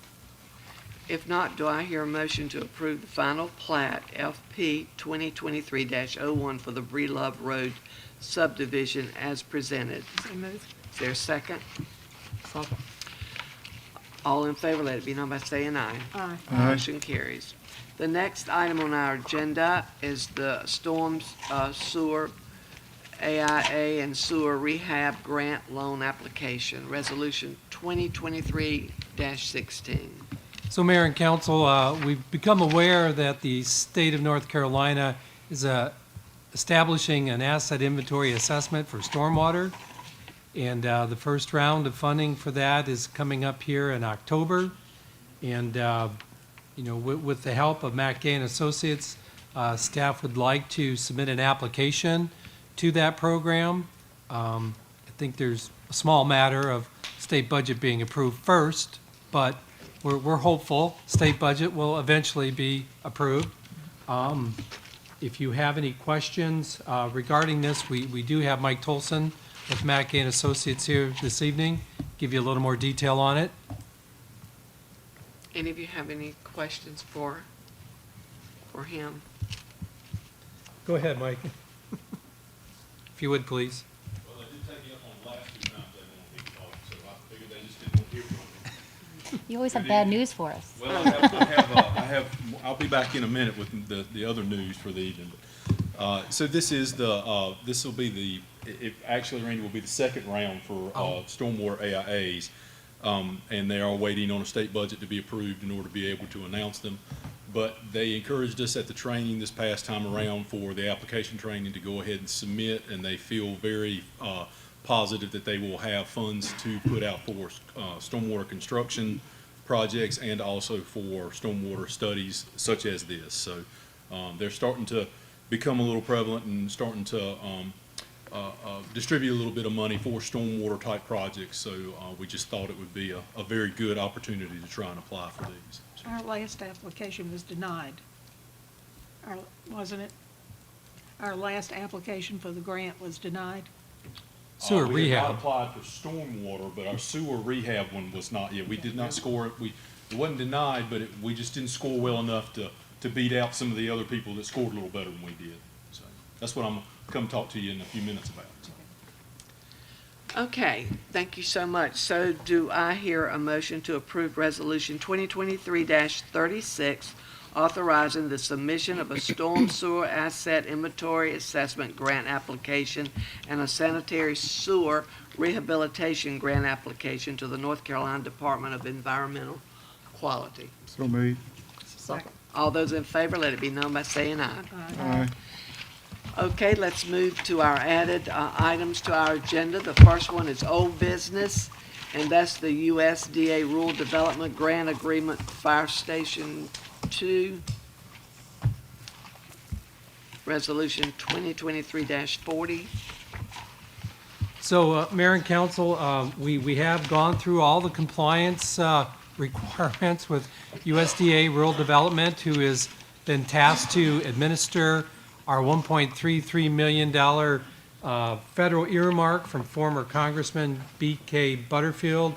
If not, do I hear a motion to approve the final plat FP 2023-01 for the Bree Love Road subdivision as presented? So moved. Is there a second? Second. All in favor, let it be known by saying aye. Aye. Aye. Motion carries. The next item on our agenda is the storms, sewer, AIA and sewer rehab grant loan application, resolution 2023-16. So Mayor and Council, we've become aware that the state of North Carolina is establishing an asset inventory assessment for stormwater. And the first round of funding for that is coming up here in October. And, with the help of Matt Gay and Associates, staff would like to submit an application to that program. I think there's a small matter of state budget being approved first, but we're hopeful state budget will eventually be approved. If you have any questions regarding this, we do have Mike Tolson with Matt Gay and Associates here this evening, give you a little more detail on it. Any of you have any questions for him? Go ahead, Mike. If you would, please. Well, I did take you up on the last two times they wanted me to talk, so I figured they just didn't want to hear from me. You always have bad news for us. Well, I'll be back in a minute with the other news for the evening. So this will be it actually, Randy, will be the second round for stormwater AIAs. And they are waiting on a state budget to be approved in order to be able to announce them. But they encouraged us at the training this past time around for the application training to go ahead and submit, and they feel very positive that they will have funds to put out for stormwater construction projects and also for stormwater studies such as this. So they're starting to become a little prevalent and starting to distribute a little bit of money for stormwater type projects. So we just thought it would be a very good opportunity to try and apply for these. Our last application was denied. Wasn't it? Our last application for the grant was denied. Sewer We had not rehab. applied for stormwater, but our sewer rehab one was not yet. We did not score it. It wasn't denied, but we just didn't score well enough to beat out some of the other people that scored a little better than we did. So that's what I'm gonna come talk to you in a few minutes about. Okay, thank you so much. So do I hear a motion to approve resolution 2023-36, authorizing the submission of a storm sewer asset inventory assessment grant application and a sanitary sewer rehabilitation grant application to the North Carolina Department of Environmental Quality? So made. Second. All those in favor, let it be known by saying aye. Aye. Okay, let's move to our added items to our agenda. The first one is old business, and that's the USDA Rural Development Grant Agreement, Fire Station 2, Resolution 2023-40. So, Mayor and Council, we have gone through all the compliance requirements with USDA Rural Development, who has been tasked to administer our $1.33 million federal earmark from former Congressman B.K. Butterfield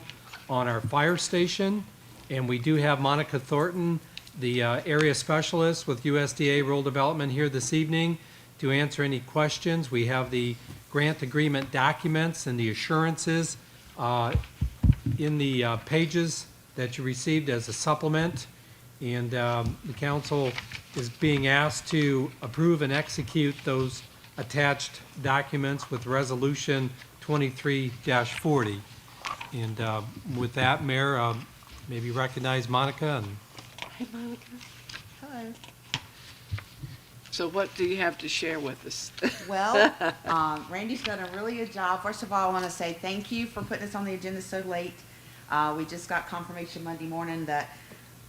on our fire station. And we do have Monica Thornton, the area specialist with USDA Rural Development, here this evening to answer any questions. We have the grant agreement documents and the assurances in the pages that you received as a supplement. And the council is being asked to approve and execute those attached documents with resolution 23-40. And with that, Mayor, maybe recognize Monica and Hey, Monica. Hello. So what do you have to share with us? Well, Randy's done a really good job. First of all, I want to say thank you for putting this on the agenda so late. We just got confirmation Monday morning that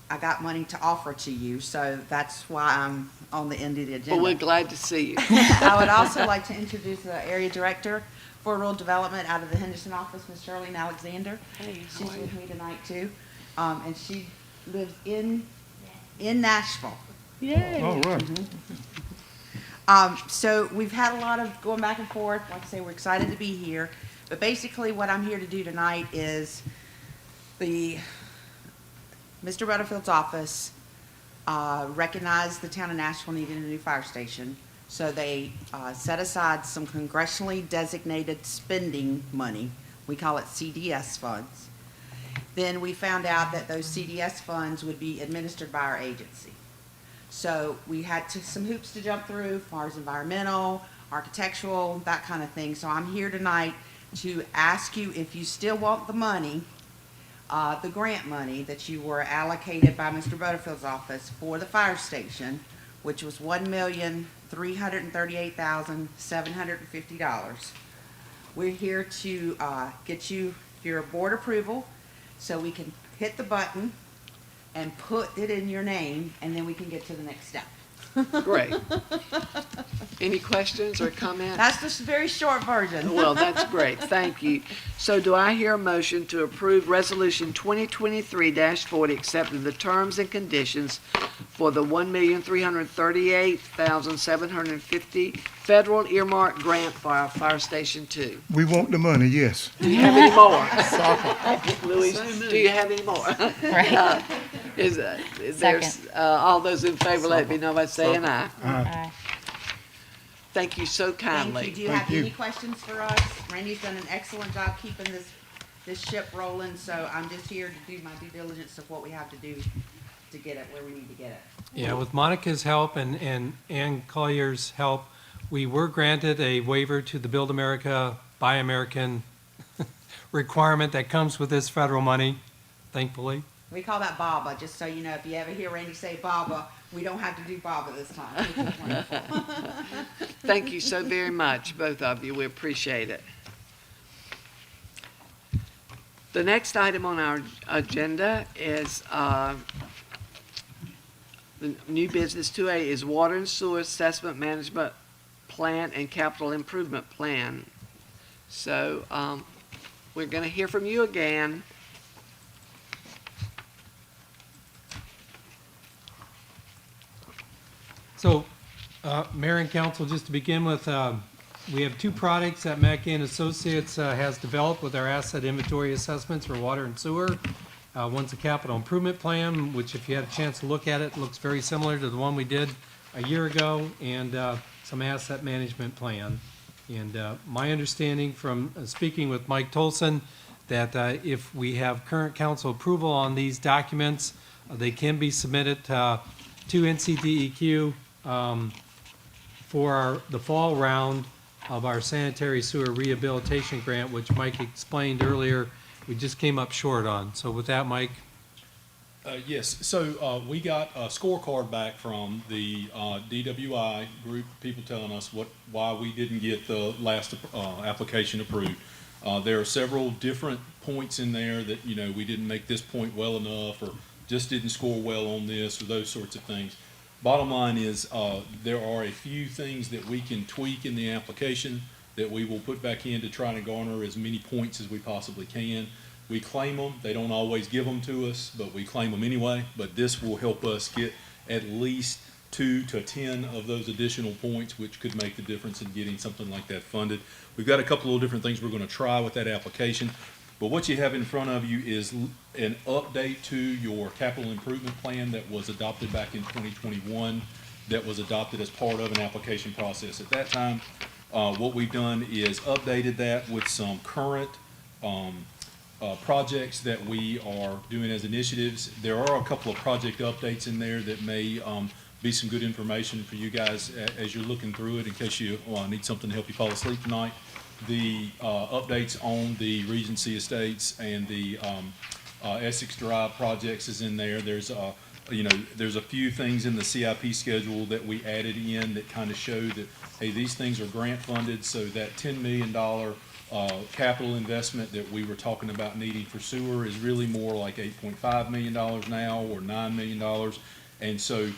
I got money to offer to you, so that's why I'm on the end of the agenda. Well, we're glad to see you. I would also like to introduce the area director for rural development out of the Henderson office, Ms. Charlene Alexander. Hey, how She's are with you? me tonight too, and she lives in Nashville. Yay. All right. So we've had a lot of going back and forth. Like I say, we're excited to be here. But basically what I'm here to do tonight is Mr. Butterfield's office recognized the town of Nashville needed a new fire station. So they set aside some congressionally designated spending money. We call it CDS funds. Then we found out that those CDS funds would be administered by our agency. So we had some hoops to jump through as far as environmental, architectural, that kind of thing. So I'm here tonight to ask you if you still want the money, the grant money that you were allocated by Mr. Butterfield's office for the fire station, which was $1,338,750. We're here to get your board approval so we can hit the button and put it in your name, and then we can get to the next step. Great. Any questions or comments? That's just a very short version. Well, that's great. Thank you. So do I hear a motion to approve Resolution 2023-40, accepting the terms and conditions for the $1,338,750 federal earmark grant for our Fire Station 2? We want the money, yes. Do you have any more? Louise, do you have any more? Right. There's, all those in favor, let me know by saying aye. Aye. Thank you so kindly. Thank you. Do you have any questions for us? Randy's done an excellent job keeping this ship rolling, so I'm just here to do my due diligence of what we have to do to get it where we need to get it. Yeah, with Monica's help and Ann Collier's help, we were granted a waiver to the Build America, Buy American requirement that comes with this federal money, thankfully. We call that BABA, just so you know, if you ever hear Randy say BABA, we don't have to do BABA this time, which is wonderful. Thank you so very much, both of you. We appreciate it. The next item on our agenda is the new business 2A is Water and Sewer Assessment Management Plan and Capital Improvement Plan. So we're going to hear from you again. So, Mayor and Council, just to begin with, we have two products that Mackey and Associates has developed with our asset inventory assessments for water and sewer. One's a capital improvement plan, which if you had a chance to look at it, looks very similar to the one we did a year ago, and some asset management plan. And my understanding from speaking with Mike Tolson, that if we have current council approval on these documents, they can be submitted to NCDEQ for the fall round of our sanitary sewer rehabilitation grant, which Mike explained earlier, we just came up short on. So with that, Mike? Yes, so we got a scorecard back from the DWI group, people telling us why we didn't get the last application approved. There are several different points in there that, you know, we didn't make this point well enough, or just didn't score well on this, or those sorts of things. Bottom line is, there are a few things that we can tweak in the application that we will put back in to try to garner as many points as we possibly can. We claim them. They don't always give them to us, but we claim them anyway. But this will help us get at least 2 to 10 of those additional points, which could make the difference in getting something like that funded. We've got a couple of different things we're going to try with that application. But what you have in front of you is an update to your capital improvement plan that was adopted back in 2021, that was adopted as part of an application process. At that time, what we've done is updated that with some current projects that we are doing as initiatives. There are a couple of project updates in there that may be some good information for you guys as you're looking through it, in case you need something to help you fall asleep tonight. The updates on the Regency Estates and the Essex Drive projects is in there. There's you know, there's a few things in the CIP schedule that we added in that kind of show that, hey, these things are grant funded, so that $10 million capital investment that we were talking about needing for sewer is really more like $8.5 million now, or $9 million. And so,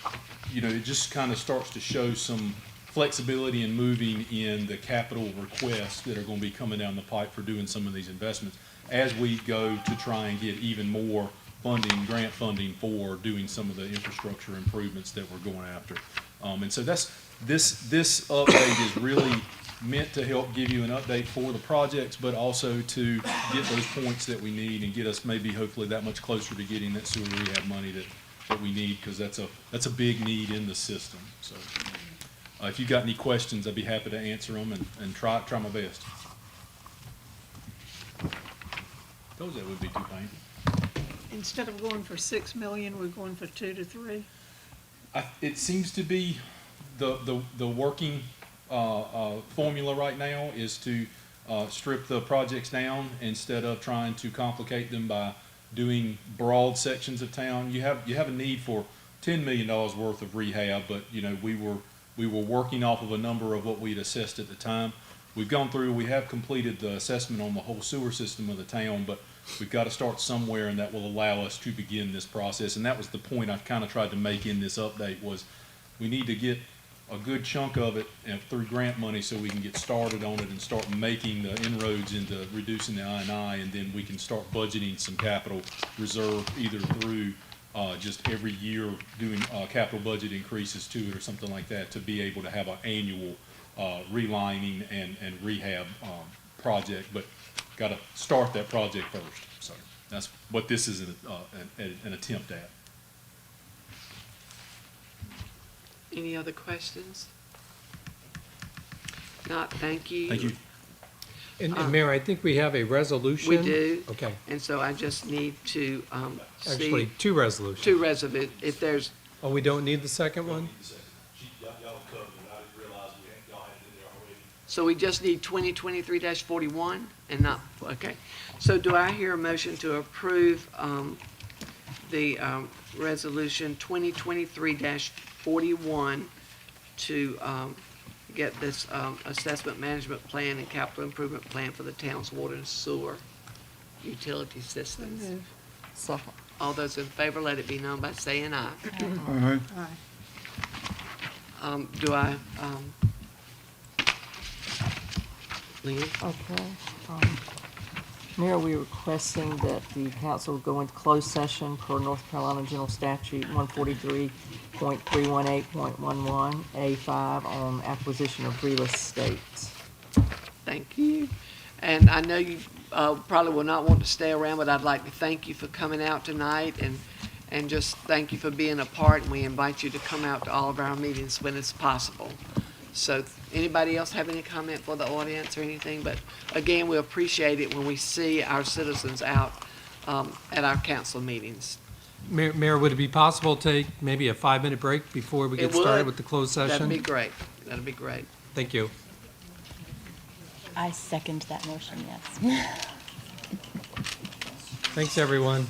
you know, it just kind of starts to show some flexibility in moving in the capital requests that are going to be coming down the pipe for doing some of these investments as we go to try and get even more funding, grant funding for doing some of the infrastructure improvements that we're going after. And so this update is really meant to help give you an update for the projects, but also to get those points that we need and get us maybe hopefully that much closer to getting that sewer rehab money that we need, because that's a big need in the system. So if you've got any questions, I'd be happy to answer them and try my best. Those that would be too painful. Instead of going for 6 million, we're going for 2 to 3. It seems to be the working formula right now is to strip the projects down instead of trying to complicate them by doing broad sections of town. You have a need for $10 million worth of rehab, but you know we were working off of a number of what we'd assessed at the time. We've gone through, we have completed the assessment on the whole sewer system of the town, but we've got to start somewhere, and that will allow us to begin this process. And that was the point I kind of tried to make in this update, was we need to get a good chunk of it through grant money so we can get started on it and start making the inroads into reducing the I&I, and then we can start budgeting some capital reserve either through just every year doing capital budget increases to it or something like that, to be able to have an annual relining and rehab project, but got to start that project first. So that's what this is an attempt at. Any other questions? Not, thank you. Thank you. And Mayor, I think we have a resolution. We do. Okay. And so I just need to Actually, see two resolutions. two resolutions. If there's, Oh, we don't need the second one? so we just need 2023-41 and not, okay. So do I hear a motion to approve the resolution 2023-41 to get this assessment management plan and capital improvement plan for the town's water and sewer utility systems? Second. All those in favor, let it be known by saying aye. Aye. Do I, Lynn? Okay. Mayor, we're requesting that the council go into closed session per North Carolina General Statute 143.318.11 A5 on acquisition of real estate. Thank you. And I know you probably will not want to stay around, but I'd like to thank you for coming out tonight and just thank you for being a part, and we invite you to come out to all of our meetings when it's possible. So anybody else have any comment for the audience or anything? But again, we appreciate it when we see our citizens out at our council meetings. Mayor, would it be possible to take maybe a 5-minute break before we get started with the closed session? That'd be great. That'd be great. Thank you. I second that motion, yes. Thanks, everyone.